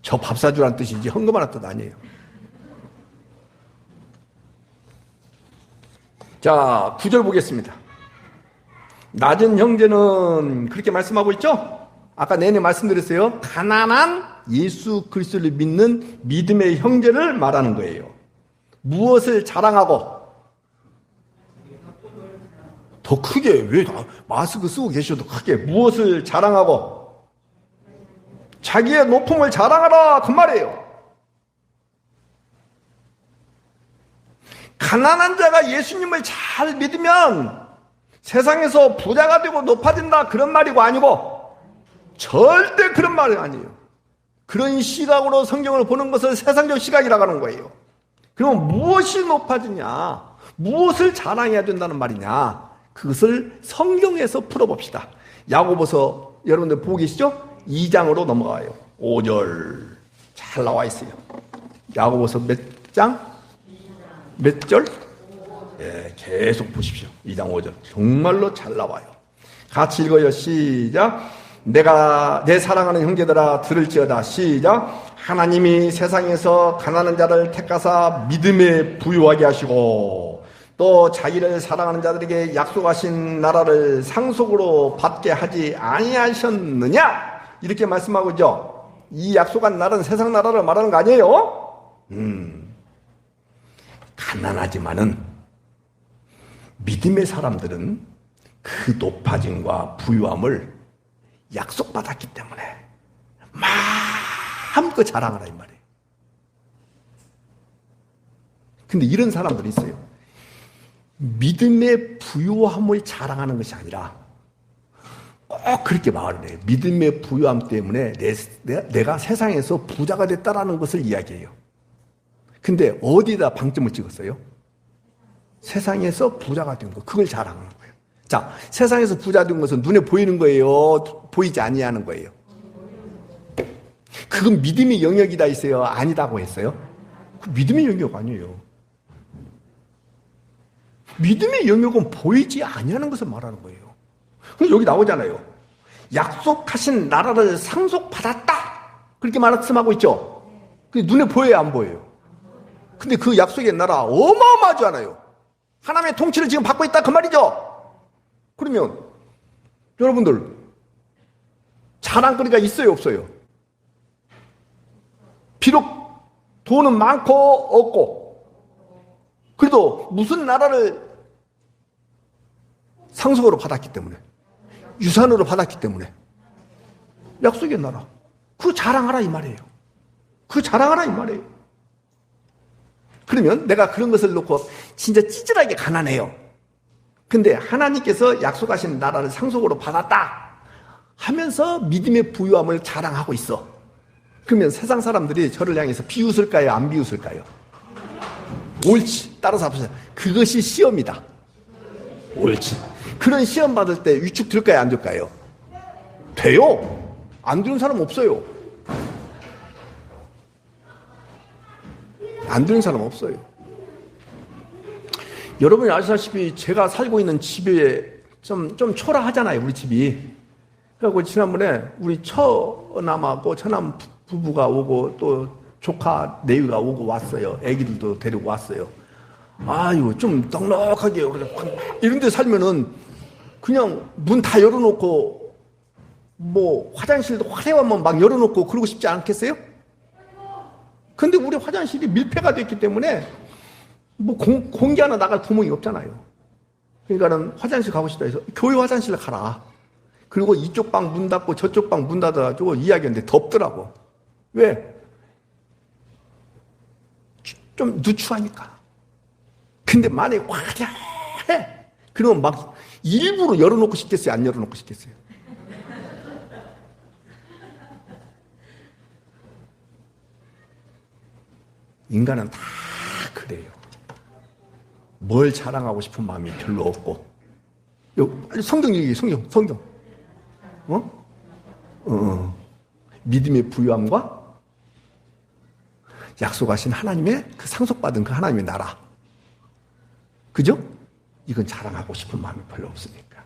저 밥 사주라는 뜻이지 헌금하라는 뜻 아니에요. 자, 9절 보겠습니다. 낮은 형제는 그렇게 말씀하고 있죠? 아까 내내 말씀드렸어요. 가난한 예수 그리스도를 믿는 믿음의 형제를 말하는 거예요. 무엇을 자랑하고, 더 크게, 왜 마스크 쓰고 계셔도 크게, 무엇을 자랑하고, 자기의 높음을 자랑하라, 그 말이에요. 가난한 자가 예수님을 잘 믿으면 세상에서 부자가 되고 높아진다, 그런 말이고 아니고, 절대 그런 말이 아니에요. 그런 시각으로 성경을 보는 것을 세상적 시각이라고 하는 거예요. 그럼 무엇이 높아지냐? 무엇을 자랑해야 된다는 말이냐? 그것을 성경에서 풀어봅시다. 야고보서 여러분들 보고 계시죠? 2장으로 넘어가요. 5절 잘 나와 있어요. 야고보서 몇 장? 몇 절? 예, 계속 보십시오. 2장 5절 정말로 잘 나와요. 같이 읽어요. 시작. 내가 내 사랑하는 형제들아 들을지어다. 시작. 하나님이 세상에서 가난한 자를 택하사 믿음에 부유하게 하시고 또 자기를 사랑하는 자들에게 약속하신 나라를 상속으로 받게 하지 아니하셨느냐? 이렇게 말씀하고 있죠. 이 약속한 나라는 세상 나라를 말하는 거 아니에요? 가난하지만은 믿음의 사람들은 그 높아짐과 부유함을 약속받았기 때문에 마음껏 자랑하라 이 말이에요. 근데 이런 사람들이 있어요. 믿음의 부유함을 자랑하는 것이 아니라 꼭 그렇게 말을 해요. 믿음의 부유함 때문에 내가 세상에서 부자가 됐다라는 것을 이야기해요. 근데 어디다 방점을 찍었어요? 세상에서 부자가 된 거, 그걸 자랑하는 거예요. 자, 세상에서 부자 된 것은 눈에 보이는 거예요? 보이지 아니하는 거예요? 그건 믿음의 영역이다 했어요? 아니다고 했어요? 그 믿음의 영역 아니에요. 믿음의 영역은 보이지 아니하는 것을 말하는 거예요. 그럼 여기 나오잖아요. 약속하신 나라를 상속받았다. 그렇게 말씀하고 있죠. 그게 눈에 보여요, 안 보여요? 근데 그 약속의 나라 어마어마하잖아요. 하나님의 통치를 지금 받고 있다 그 말이죠. 그러면 여러분들 자랑거리가 있어요, 없어요? 비록 돈은 많고 없고 그래도 무슨 나라를 상속으로 받았기 때문에, 유산으로 받았기 때문에 약속의 나라, 그거 자랑하라 이 말이에요. 그거 자랑하라 이 말이에요. 그러면 내가 그런 것을 놓고 진짜 찌질하게 가난해요. 근데 하나님께서 약속하신 나라를 상속으로 받았다 하면서 믿음의 부유함을 자랑하고 있어. 그러면 세상 사람들이 저를 향해서 비웃을까요? 안 비웃을까요? 옳지. 따라서 합시다. 그것이 시험이다. 옳지. 그런 시험 받을 때 위축 될까요? 안 될까요? 돼요. 안 되는 사람 없어요. 안 되는 사람 없어요. 여러분이 아시다시피 제가 살고 있는 집에 좀 초라하잖아요, 우리 집이. 그래서 지난번에 우리 처남하고 처남 부부가 오고 또 조카 내위가 오고 왔어요. 애기들도 데리고 왔어요. 아유, 좀 넉넉하게 이런 데 살면은 그냥 문 다 열어놓고 뭐 화장실도 화려하면 막 열어놓고 그러고 싶지 않겠어요? 근데 우리 화장실이 밀폐가 됐기 때문에 뭐 공기 하나 나갈 구멍이 없잖아요. 그러니까는 화장실 가고 싶다 해서 교회 화장실에 가라. 그리고 이쪽 방 문 닫고 저쪽 방 문 닫아가지고 이야기했는데 덥더라고. 왜? 좀 누추하니까. 근데 만약에 화려해. 그러면 막 일부러 열어놓고 싶겠어요? 안 열어놓고 싶겠어요? 인간은 다 그래요. 뭘 자랑하고 싶은 마음이 별로 없고. 성경 얘기, 성경. 믿음의 부유함과 약속하신 하나님의 그 상속받은 그 하나님의 나라. 그죠? 이건 자랑하고 싶은 마음이 별로 없으니까.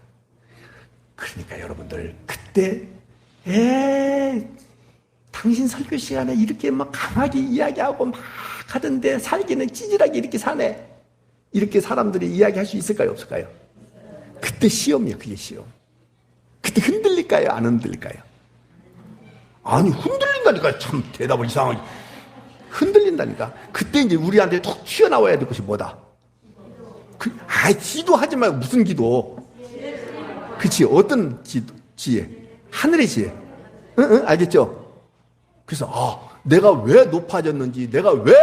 그러니까 여러분들 그때 당신 설교 시간에 이렇게 막 강하게 이야기하고 막 하던데 살기는 찌질하게 이렇게 사네. 이렇게 사람들이 이야기할 수 있을까요? 없을까요? 그때 시험이에요. 그게 시험. 그때 흔들릴까요? 안 흔들릴까요? 아니 흔들린다니까. 참 대답을 이상하게 흔들린다니까. 그때 이제 우리한테 툭 튀어나와야 될 것이 뭐다? 기도하지 말고 무슨 기도? 그치, 어떤 지혜? 하늘의 지혜. 응, 알겠죠? 그래서 내가 왜 높아졌는지, 내가 왜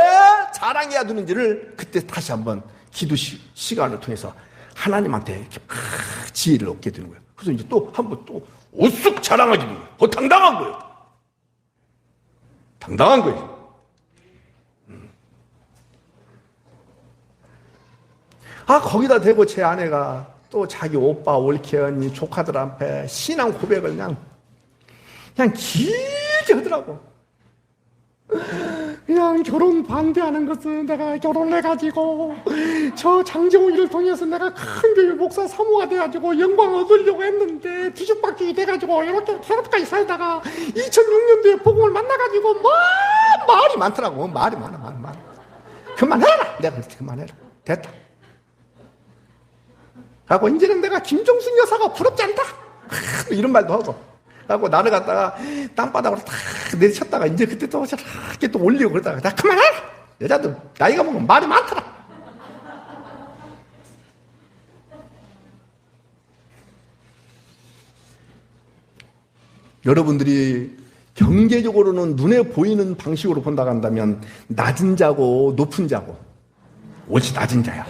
자랑해야 되는지를 그때 다시 한번 기도 시간을 통해서 하나님한테 이렇게 지혜를 얻게 되는 거예요. 그래서 이제 또 한번 또 오쑥 자랑하게 되는 거예요. 당당한 거예요. 당당한 거예요. 거기다 대고 제 아내가 또 자기 오빠, 올케 언니, 조카들 앞에 신앙 고백을 그냥 길게 하더라고. 그냥 결혼 반대하는 것은 내가 결혼해가지고 저 장정훈이를 통해서 내가 큰 교회 목사 사모가 돼가지고 영광 얻으려고 했는데 뒤죽박죽이 돼가지고 이렇게 캐럿까지 살다가 2006년도에 복음을 만나가지고 말이 많더라고. 말이 많아. 그만해라. 내가 그랬지. 그만해라. 됐다. 하고 이제는 내가 김종순 여사가 부럽지 않다. 이런 말도 하고. 하고 나를 갖다가 땅바닥으로 탁 내리쳤다가 이제 그때 또 이렇게 또 올리고 그러다가 나 그만해! 여자들 나이가 먹으면 말이 많더라. 여러분들이 경제적으로는 눈에 보이는 방식으로 본다고 한다면 낮은 자고 높은 자고 오직 낮은 자야.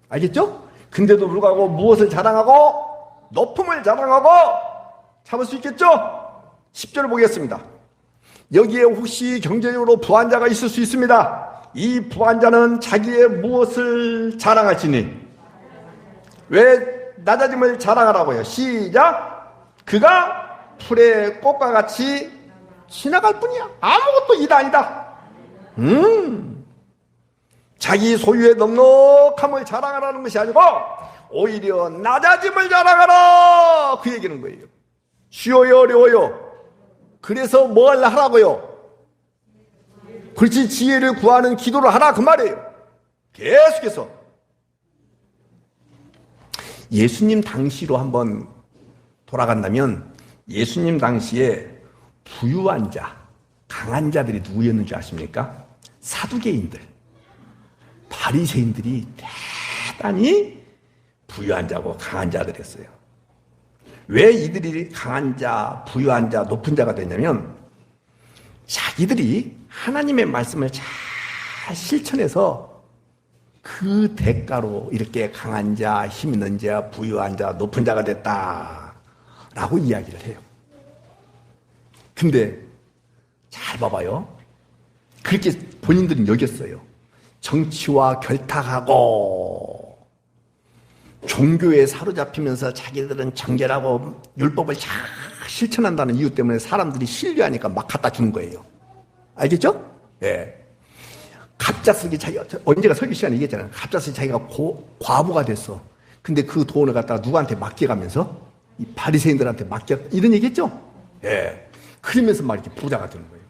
알겠죠? 근데도 불구하고 무엇을 자랑하고 높음을 자랑하고 참을 수 있겠죠? 10절을 보겠습니다. 여기에 혹시 경제적으로 부한 자가 있을 수 있습니다. 이 부한 자는 자기의 무엇을 자랑할지니 왜 낮아짐을 자랑하라고요? 시작. 그가 풀의 꽃과 같이 지나갈 뿐이야. 아무것도 일 아니다. 자기 소유의 넉넉함을 자랑하라는 것이 아니고 오히려 낮아짐을 자랑하라 그 얘기는 거예요. 쉬워요? 어려워요? 그래서 뭘 하라고요? 그렇지, 지혜를 구하는 기도를 하라 그 말이에요. 계속해서 예수님 당시로 한번 돌아간다면 예수님 당시에 부유한 자, 강한 자들이 누구였는 줄 아십니까? 사두개인들, 바리새인들이 대단히 부유한 자고 강한 자들이었어요. 왜 이들이 강한 자, 부유한 자, 높은 자가 되냐면 자기들이 하나님의 말씀을 잘 실천해서 그 대가로 이렇게 강한 자, 힘 있는 자, 부유한 자, 높은 자가 됐다라고 이야기를 해요. 근데 잘 봐봐요. 그렇게 본인들은 여겼어요. 정치와 결탁하고 종교에 사로잡히면서 자기들은 정결하고 율법을 잘 실천한다는 이유 때문에 사람들이 신뢰하니까 막 갖다 주는 거예요. 알겠죠? 예. 갑작스럽게 자기가, 언제가 설교 시간에 얘기했잖아요. 갑작스럽게 자기가 과부가 됐어. 근데 그 돈을 갖다가 누구한테 맡겨가면서 이 바리새인들한테 이런 얘기했죠? 예. 그러면서 막 이렇게 부자가 되는 거예요.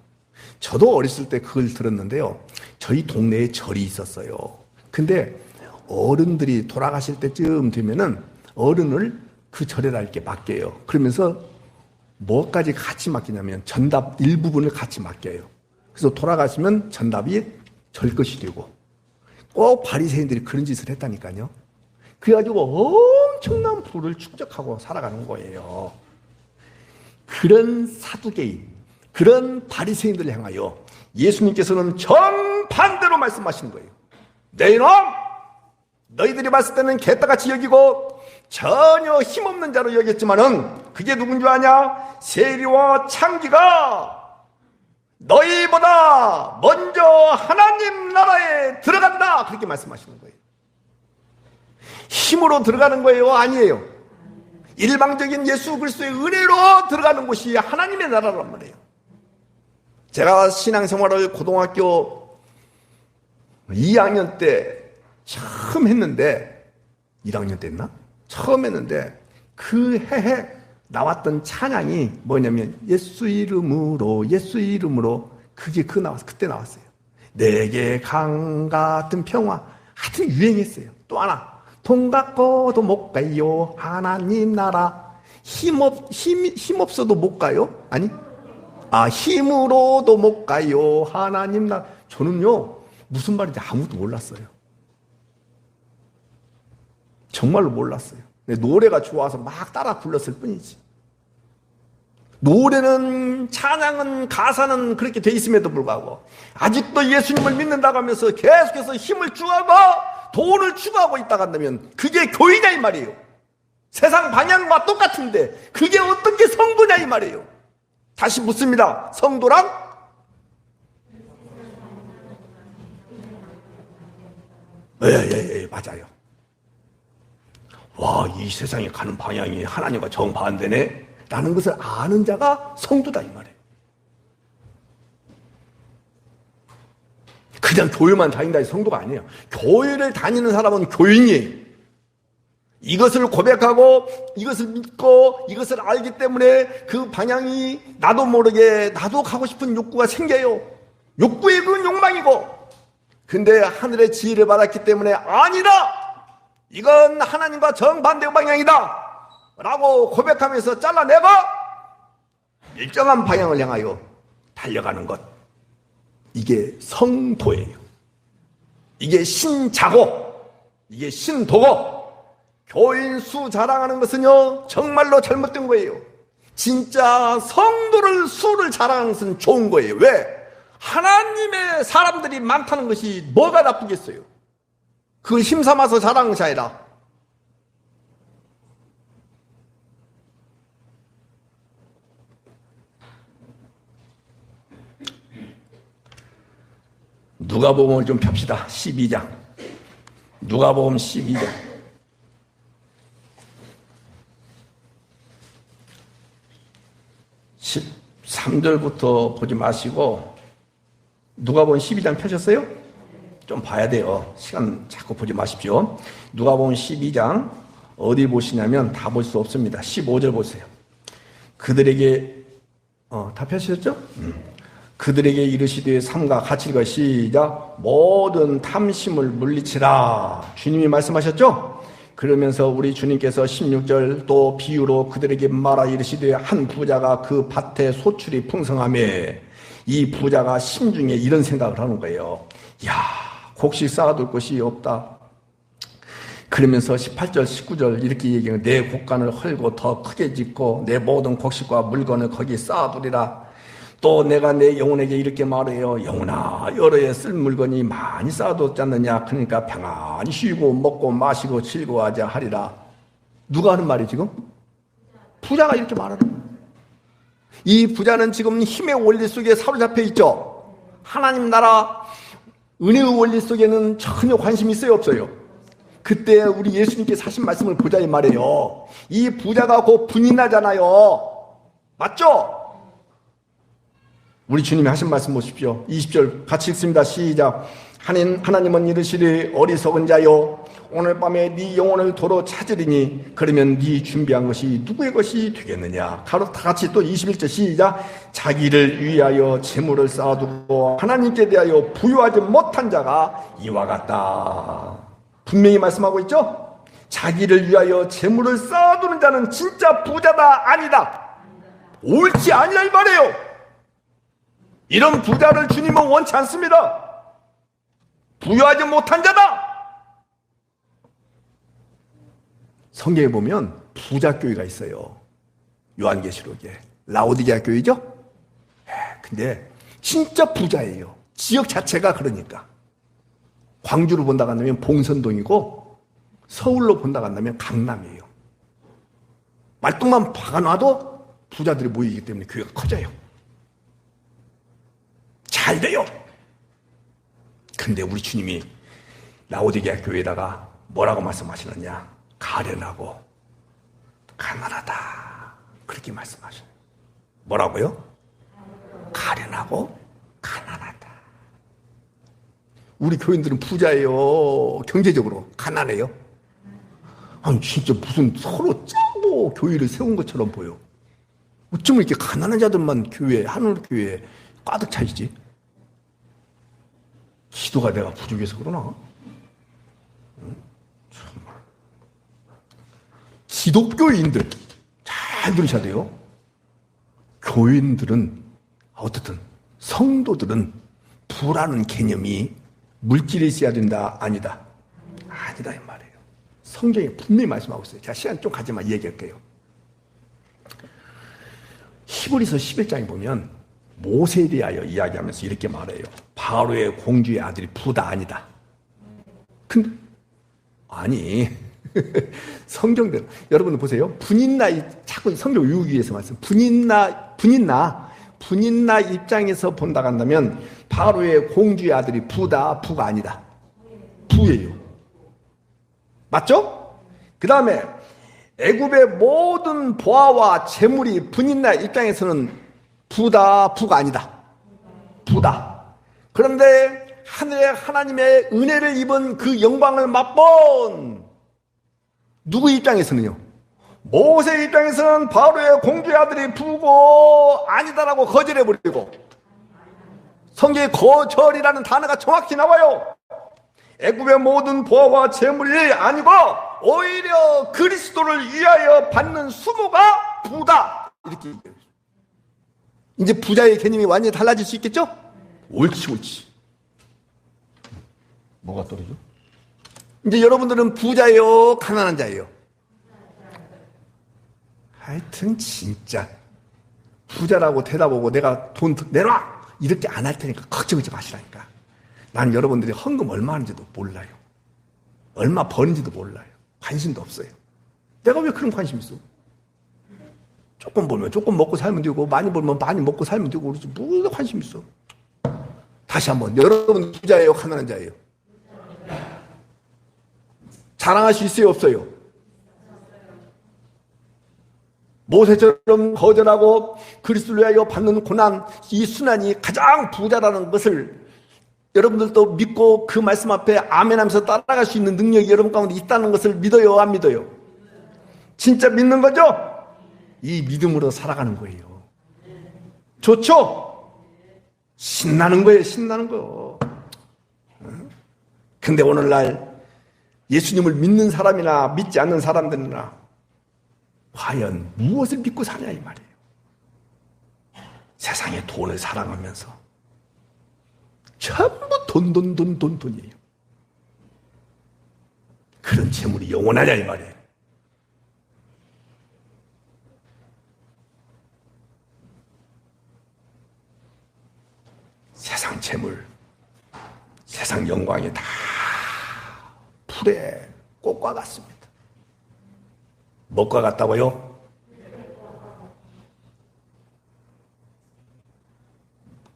저도 어렸을 때 그걸 들었는데요. 저희 동네에 절이 있었어요. 근데 어른들이 돌아가실 때쯤 되면은 어른을 그 절에다 이렇게 맡겨요. 그러면서 뭐까지 같이 맡기냐면 전답 일부분을 같이 맡겨요. 그래서 돌아가시면 전답이 절 것이 되고 꼭 바리새인들이 그런 짓을 했다니까요. 그래가지고 엄청난 부를 축적하고 살아가는 거예요. 그런 사두개인, 그런 바리새인들을 향하여 예수님께서는 정반대로 말씀하시는 거예요. 내 이놈! 너희들이 봤을 때는 개떡같이 여기고 전혀 힘없는 자로 여겼지만은 그게 누군 줄 아냐? 세리와 창기가 너희보다 먼저 하나님 나라에 들어간다. 그렇게 말씀하시는 거예요. 힘으로 들어가는 거예요? 아니에요. 일방적인 예수 그리스도의 은혜로 들어가는 곳이 하나님의 나라란 말이에요. 제가 신앙생활을 고등학교 2학년 때 처음 했는데 1학년 때 했나? 처음 했는데 그 해에 나왔던 찬양이 뭐냐면 예수 이름으로 그게 그때 나왔어요. 내게 강 같은 평화. 하여튼 유행했어요. 또 하나 돈 갖고도 못 가요 하나님 나라. 힘 없어도 못 가요? 아니 힘으로도 못 가요 하나님 나라. 저는요 무슨 말인지 아무도 몰랐어요. 정말로 몰랐어요. 노래가 좋아서 막 따라 불렀을 뿐이지. 노래는, 찬양은, 가사는 그렇게 돼 있음에도 불구하고 아직도 예수님을 믿는다고 하면서 계속해서 힘을 추구하고 돈을 추구하고 있다고 한다면 그게 교회냐 이 말이에요. 세상 방향과 똑같은데 그게 어떻게 성도냐 이 말이에요. 다시 묻습니다. 성도란? 예, 맞아요. 와, 이 세상에 가는 방향이 하나님과 정반대네 라는 것을 아는 자가 성도다 이 말이에요. 그냥 교회만 다닌다 이 성도가 아니에요. 교회를 다니는 사람은 교인이에요. 이것을 고백하고 이것을 믿고 이것을 알기 때문에 그 방향이 나도 모르게 나도 가고 싶은 욕구가 생겨요. 욕구의 그 욕망이고, 근데 하늘의 지혜를 받았기 때문에 아니라 이건 하나님과 정반대 방향이다 라고 고백하면서 잘라내고 일정한 방향을 향하여 달려가는 것, 이게 성도예요. 이게 신자고 이게 신도고, 교인 수 자랑하는 것은요 정말로 잘못된 거예요. 진짜 성도를 수를 자랑하는 것은 좋은 거예요. 왜? 하나님의 사람들이 많다는 것이 뭐가 나쁘겠어요? 그걸 힘삼아서 자랑하는 것이 아니라 누가복음을 좀 펴봅시다. 12장. 누가복음 12장. 13절부터 보지 마시고 누가복음 12장 펴셨어요? 좀 봐야 돼요. 시간 자꾸 보지 마십시오. 누가복음 12장 어디 보시냐면 다 볼 수 없습니다. 15절 보세요. 그들에게 다 펴셨죠? 그들에게 이르시되 삼가 같이 읽어 시작. 모든 탐심을 물리치라. 주님이 말씀하셨죠? 그러면서 우리 주님께서 16절 또 비유로 그들에게 말하 이르시되 한 부자가 그 밭에 소출이 풍성하매 이 부자가 심중에 이런 생각을 하는 거예요. 야, 곡식 쌓아둘 곳이 없다. 그러면서 18절 19절 이렇게 얘기해요. 내 곡간을 헐고 더 크게 짓고 내 모든 곡식과 물건을 거기 쌓아두리라. 또 내가 내 영혼에게 이렇게 말해요. 영혼아, 여러 해 쓸 물건이 많이 쌓아뒀지 않느냐. 그러니까 평안히 쉬고 먹고 마시고 즐거워하자 하리라. 누가 하는 말이 지금? 부자가 이렇게 말하는 거예요. 이 부자는 지금 힘의 원리 속에 사로잡혀 있죠. 하나님 나라 은혜의 원리 속에는 전혀 관심이 있어요, 없어요? 그때 우리 예수님께서 하신 말씀을 보자 이 말이에요. 이 부자가 곧 분인하잖아요. 맞죠? 우리 주님이 하신 말씀 보십시오. 20절 같이 읽습니다. 시작. 하나님은 이르시되 어리석은 자요, 오늘 밤에 네 영혼을 도로 찾으리니 그러면 네 준비한 것이 누구의 것이 되겠느냐. 다 같이 또 21절 시작. 자기를 위하여 재물을 쌓아두고 하나님께 대하여 부유하지 못한 자가 이와 같다. 분명히 말씀하고 있죠. 자기를 위하여 재물을 쌓아두는 자는 진짜 부자다 아니다. 옳지 아니라 이 말이에요. 이런 부자를 주님은 원치 않습니다. 부유하지 못한 자다. 성경에 보면 부자 교회가 있어요. 요한계시록에 라오디게아 교회죠. 근데 진짜 부자예요. 지역 자체가 그러니까. 광주로 본다고 한다면 봉선동이고 서울로 본다고 한다면 강남이에요. 말뚝만 박아놔도 부자들이 모이기 때문에 교회가 커져요. 잘 돼요. 근데 우리 주님이 라오디게아 교회에다가 뭐라고 말씀하시느냐. 가련하고 가난하다. 그렇게 말씀하셔요. 뭐라고요? 가련하고 가난하다. 우리 교인들은 부자예요. 경제적으로 가난해요. 아니 진짜 무슨 서로 짜고 최고 교회를 세운 것처럼 보여. 어쩌면 이렇게 가난한 자들만 교회, 하늘교회에 가득 차 있지? 기도가 내가 부족해서 그러나? 정말. 기독교인들, 잘 들으셔야 돼요. 교인들은, 어떻든, 성도들은 부라는 개념이 물질이 있어야 된다, 아니다? 아니다, 이 말이에요. 성경에 분명히 말씀하고 있어요. 제가 시간 좀 가지만 얘기할게요. 히브리서 11장에 보면 모세에 대하여 이야기하면서 이렇게 말해요. 바로의 공주의 아들이 부다 아니다. 근데 아니 성경대로 여러분 보세요. 분인나 자꾸 성경 외우기 위해서 말씀. 분인나 입장에서 본다 간다면 바로의 공주의 아들이 부가 아니다. 부예요. 맞죠? 그 다음에 애굽의 모든 보화와 재물이 분인나 입장에서는 부가 아니다. 부다. 그런데 하늘의 하나님의 은혜를 입은 그 영광을 맛본 누구 입장에서는요? 모세 입장에서는 바로의 공주의 아들이 부고 아니다라고 거절해버리고, 성경에 거절이라는 단어가 정확히 나와요. 애굽의 모든 보화와 재물이 아니고 오히려 그리스도를 위하여 받는 수모가 부다. 이렇게 얘기해요. 이제 부자의 개념이 완전히 달라질 수 있겠죠? 옳지. 뭐가 떨어져? 이제 여러분들은 부자예요, 가난한 자예요? 하여튼 진짜 부자라고 대답하고 내가 돈 내놔 이렇게 안 할 테니까 걱정하지 마시라니까. 난 여러분들이 헌금 얼마 하는지도 몰라요. 얼마 버는지도 몰라요. 관심도 없어요. 내가 왜 그런 관심 있어? 조금 벌면 조금 먹고 살면 되고, 많이 벌면 많이 먹고 살면 되고, 그러지 뭐 관심 있어? 다시 한번, 여러분 부자예요, 가난한 자예요? 자랑할 수 있어요, 없어요? 모세처럼 거절하고 그리스도를 위하여 받는 고난, 이 순환이 가장 부자라는 것을 여러분들도 믿고 그 말씀 앞에 아멘하면서 따라갈 수 있는 능력이 여러분 가운데 있다는 것을 믿어요, 안 믿어요? 진짜 믿는 거죠? 이 믿음으로 살아가는 거예요. 좋죠? 신나는 거예요, 신나는 거. 근데 오늘날 예수님을 믿는 사람이나 믿지 않는 사람들이나 과연 무엇을 믿고 사냐 이 말이에요. 세상에 돈을 사랑하면서 전부 돈이에요. 그런 재물이 영원하냐 이 말이에요. 세상 재물, 세상 영광이 다 풀의 꽃과 같습니다. 뭐과 같다고요?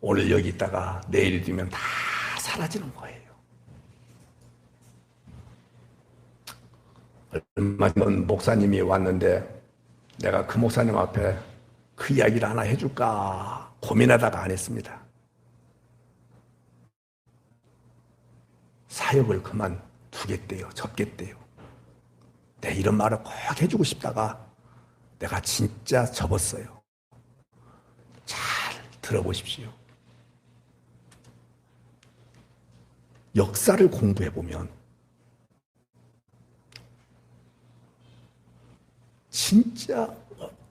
오늘 여기 있다가 내일 되면 다 사라지는 거예요. 얼마 전 목사님이 왔는데 내가 그 목사님 앞에 그 이야기를 하나 해줄까 고민하다가 안 했습니다. 사역을 그만두겠대요. 접겠대요. 내 이런 말을 꼭 해주고 싶다가 내가 진짜 접었어요. 잘 들어보십시오. 역사를 공부해보면 진짜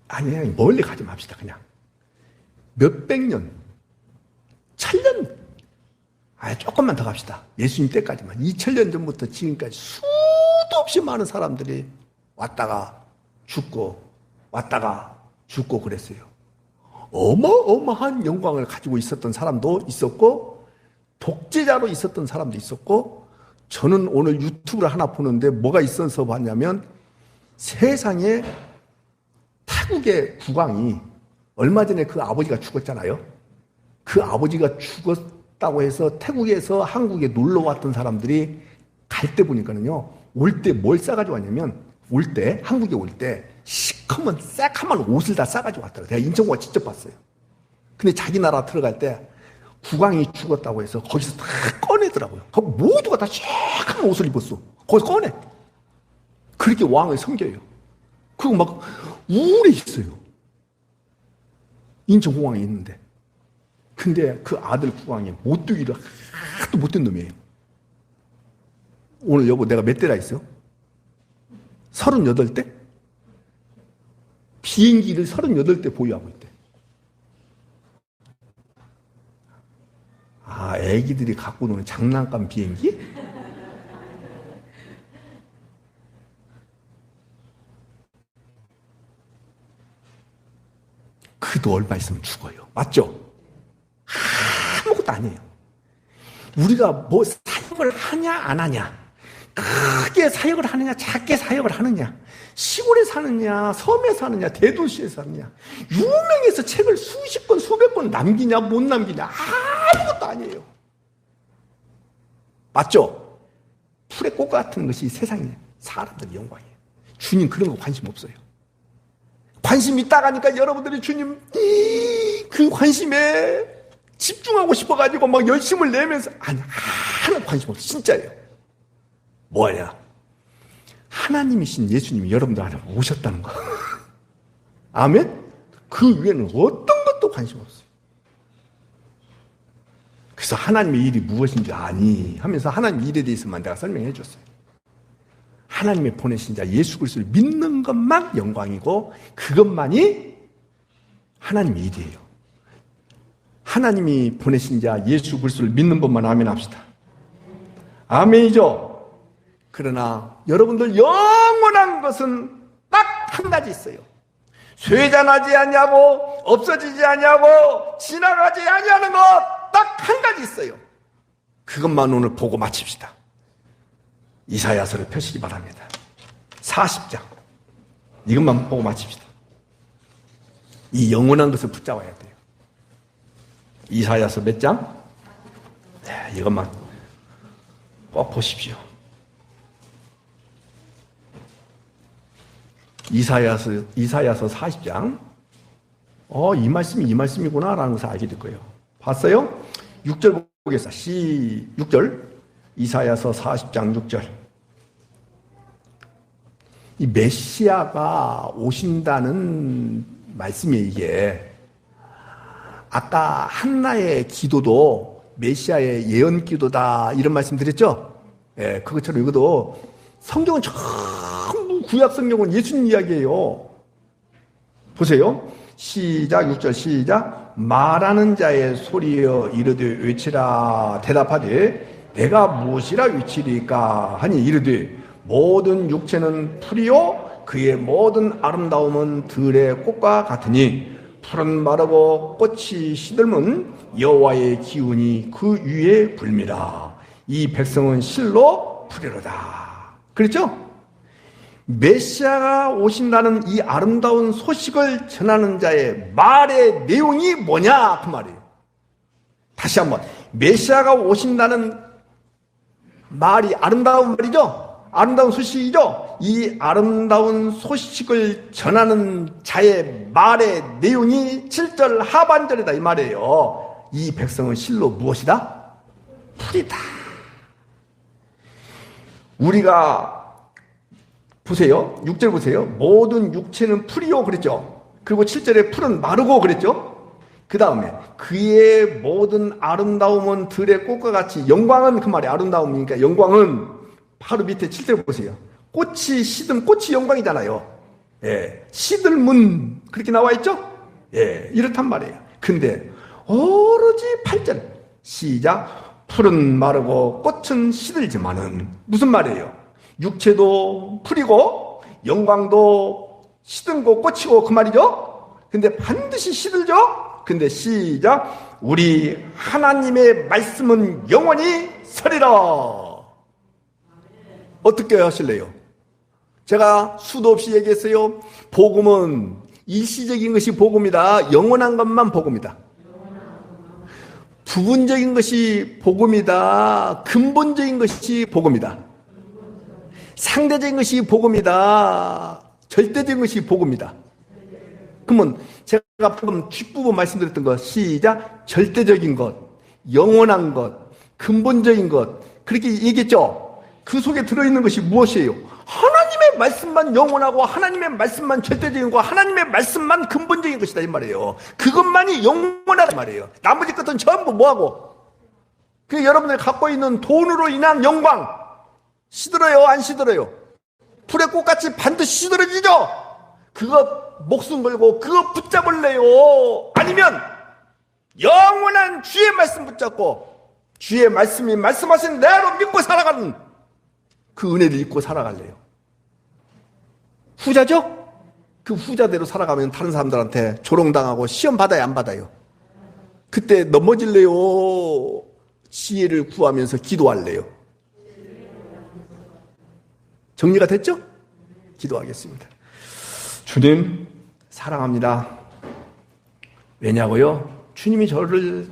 아니 멀리 가지 맙시다. 그냥 몇백 년, 천년, 조금만 더 갑시다. 예수님 때까지만 2000년 전부터 지금까지 수도 없이 많은 사람들이 왔다가 죽고 그랬어요. 어마어마한 영광을 가지고 있었던 사람도 있었고 독재자로 있었던 사람도 있었고, 저는 오늘 유튜브를 하나 보는데 뭐가 있어서 봤냐면 세상에 태국의 국왕이 얼마 전에 그 아버지가 죽었잖아요. 그 아버지가 죽었다고 해서 태국에서 한국에 놀러 왔던 사람들이 갈 때 보니까는요, 올 때 뭘 싸가지고 왔냐면, 한국에 올 때 시커먼 새카만 옷을 다 싸가지고 왔더라고요. 내가 인천공항 직접 봤어요. 근데 자기 나라 들어갈 때 국왕이 죽었다고 해서 거기서 다 꺼내더라고요. 모두가 다 새카만 옷을 입었어. 거기서 꺼내. 그렇게 왕을 섬겨요. 그거 막 우울해 있어요. 인천공항에 있는데. 근데 그 아들 국왕이 못되기를 하도 못된 놈이에요. 오늘 여보 내가 몇 대라 했어? 38대? 비행기를 38대 보유하고 있대. 아, 애기들이 갖고 노는 장난감 비행기? 그도 얼마 있으면 죽어요. 맞죠? 아무것도 아니에요. 우리가 뭐 사역을 하냐 안 하냐, 크게 사역을 하느냐 작게 사역을 하느냐, 시골에 사느냐 섬에 사느냐 대도시에 사느냐, 유명해서 책을 수십 권 수백 권 남기냐 못 남기냐, 아무것도 아니에요. 맞죠? 풀의 꽃 같은 것이 세상에 사람들의 영광이에요. 주님 그런 거 관심 없어요. 관심 있다 하니까 여러분들이 주님 그 관심에 집중하고 싶어가지고 막 열심을 내면서, 아니 하나도 관심 없어. 진짜예요. 뭐냐? 하나님이신 예수님이 여러분들 안에 오셨다는 거. 아멘? 그 위에는 어떤 것도 관심 없어요. 그래서 하나님의 일이 무엇인지 아니 하면서 하나님의 일에 대해서만 내가 설명해 줬어요. 하나님의 보내신 자 예수 그리스도를 믿는 것만 영광이고 그것만이 하나님의 일이에요. 하나님이 보내신 자 예수 그리스도를 믿는 것만 아멘 합시다. 아멘이죠? 그러나 여러분들 영원한 것은 딱 한 가지 있어요. 쇠잔하지 않냐고, 없어지지 않냐고, 지나가지 아니하는 것 딱 한 가지 있어요. 그것만 오늘 보고 마칩시다. 이사야서를 펴시기 바랍니다. 40장. 이것만 보고 마칩시다. 이 영원한 것을 붙잡아야 돼요. 이사야서 몇 장? 네, 이것만 꼭 보십시오. 이사야서 40장. 이 말씀이 이 말씀이구나 라는 것을 알게 될 거예요. 봤어요? 6절 보겠습니다. 6절. 이사야서 40장 6절. 이 메시아가 오신다는 말씀이 이게, 아까 한나의 기도도 메시아의 예언 기도다 이런 말씀 드렸죠? 예, 그것처럼 이것도 성경은 전부 구약 성경은 예수님 이야기예요. 보세요. 시작 6절 시작. 말하는 자의 소리여 이르되 외치라. 대답하되 내가 무엇이라 외치리까 하니 이르되 모든 육체는 풀이요 그의 모든 아름다움은 들의 꽃과 같으니 풀은 마르고 꽃이 시들면 여호와의 기운이 그 위에 불미라. 이 백성은 실로 풀이로다. 그렇죠? 메시아가 오신다는 이 아름다운 소식을 전하는 자의 말의 내용이 뭐냐 그 말이에요. 다시 한번, 메시아가 오신다는 말이 아름다운 말이죠? 아름다운 소식이죠? 이 아름다운 소식을 전하는 자의 말의 내용이 7절 하반절이다 이 말이에요. 이 백성은 실로 무엇이다? 풀이다. 우리가 보세요. 6절 보세요. 모든 육체는 풀이요 그랬죠. 그리고 7절에 풀은 마르고 그랬죠. 그 다음에 그의 모든 아름다움은 들의 꽃과 같이, 영광은 그 말이 아름다움이니까 영광은 바로 밑에 7절 보세요. 꽃이 시든 꽃이 영광이잖아요. 예, 시들문 그렇게 나와 있죠. 예, 이렇단 말이에요. 근데 오로지 8절 시작. 풀은 마르고 꽃은 시들지만은 무슨 말이에요? 육체도 풀이고 영광도 시든고 꽃이고 그 말이죠. 근데 반드시 시들죠. 근데 시작. 우리 하나님의 말씀은 영원히 서리라. 어떻게 하실래요? 제가 수도 없이 얘기했어요. 복음은 일시적인 것이 복음이다. 영원한 것만 복음이다. 부분적인 것이 복음이다. 근본적인 것이 복음이다. 상대적인 것이 복음이다. 절대적인 것이 복음이다. 그러면 제가 방금 뒷부분 말씀드렸던 것 시작. 절대적인 것, 영원한 것, 근본적인 것 그렇게 얘기했죠. 그 속에 들어있는 것이 무엇이에요? 하나님의 말씀만 영원하고 하나님의 말씀만 절대적인 거, 하나님의 말씀만 근본적인 것이다 이 말이에요. 그것만이 영원하단 말이에요. 나머지 것은 전부 뭐하고? 그 여러분들 갖고 있는 돈으로 인한 영광 시들어요 안 시들어요? 불의 꽃같이 반드시 시들어지죠? 그거 목숨 걸고 그거 붙잡을래요? 아니면 영원한 주의 말씀 붙잡고 주의 말씀이 말씀하신 대로 믿고 살아가는 그 은혜를 잊고 살아갈래요? 후자죠? 그 후자대로 살아가면 다른 사람들한테 조롱당하고 시험 받아야 안 받아요? 그때 넘어질래요? 지혜를 구하면서 기도할래요? 정리가 됐죠? 기도하겠습니다. 주님 사랑합니다. 왜냐고요? 주님이 저를,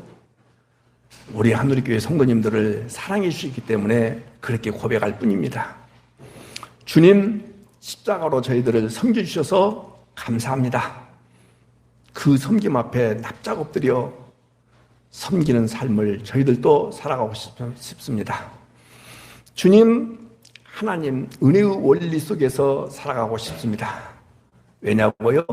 우리 한우리교회 성도님들을 사랑해 주시기 때문에 그렇게 고백할 뿐입니다. 주님 십자가로 저희들을 섬겨주셔서 감사합니다. 그 섬김 앞에 납작 엎드려 섬기는 삶을 저희들도 살아가고 싶습니다. 주님 하나님 은혜의 원리 속에서 살아가고 싶습니다. 왜냐고요?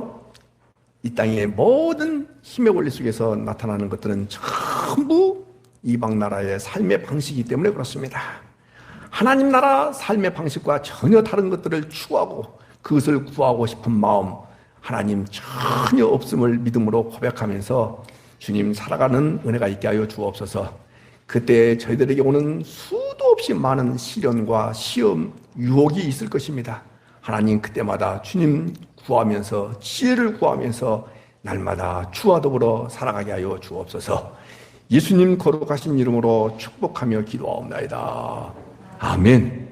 이 땅의 모든 힘의 원리 속에서 나타나는 것들은 전부 이방 나라의 삶의 방식이기 때문에 그렇습니다. 하나님 나라 삶의 방식과 전혀 다른 것들을 추구하고 그것을 구하고 싶은 마음, 하나님 전혀 없음을 믿음으로 고백하면서 주님 살아가는 은혜가 있게 하여 주옵소서. 그때 저희들에게 오는 수도 없이 많은 시련과 시험, 유혹이 있을 것입니다. 하나님 그때마다 주님 구하면서 지혜를 구하면서 날마다 주와 더불어 살아가게 하여 주옵소서. 예수님 거룩하신 이름으로 축복하며 기도하옵나이다. 아멘.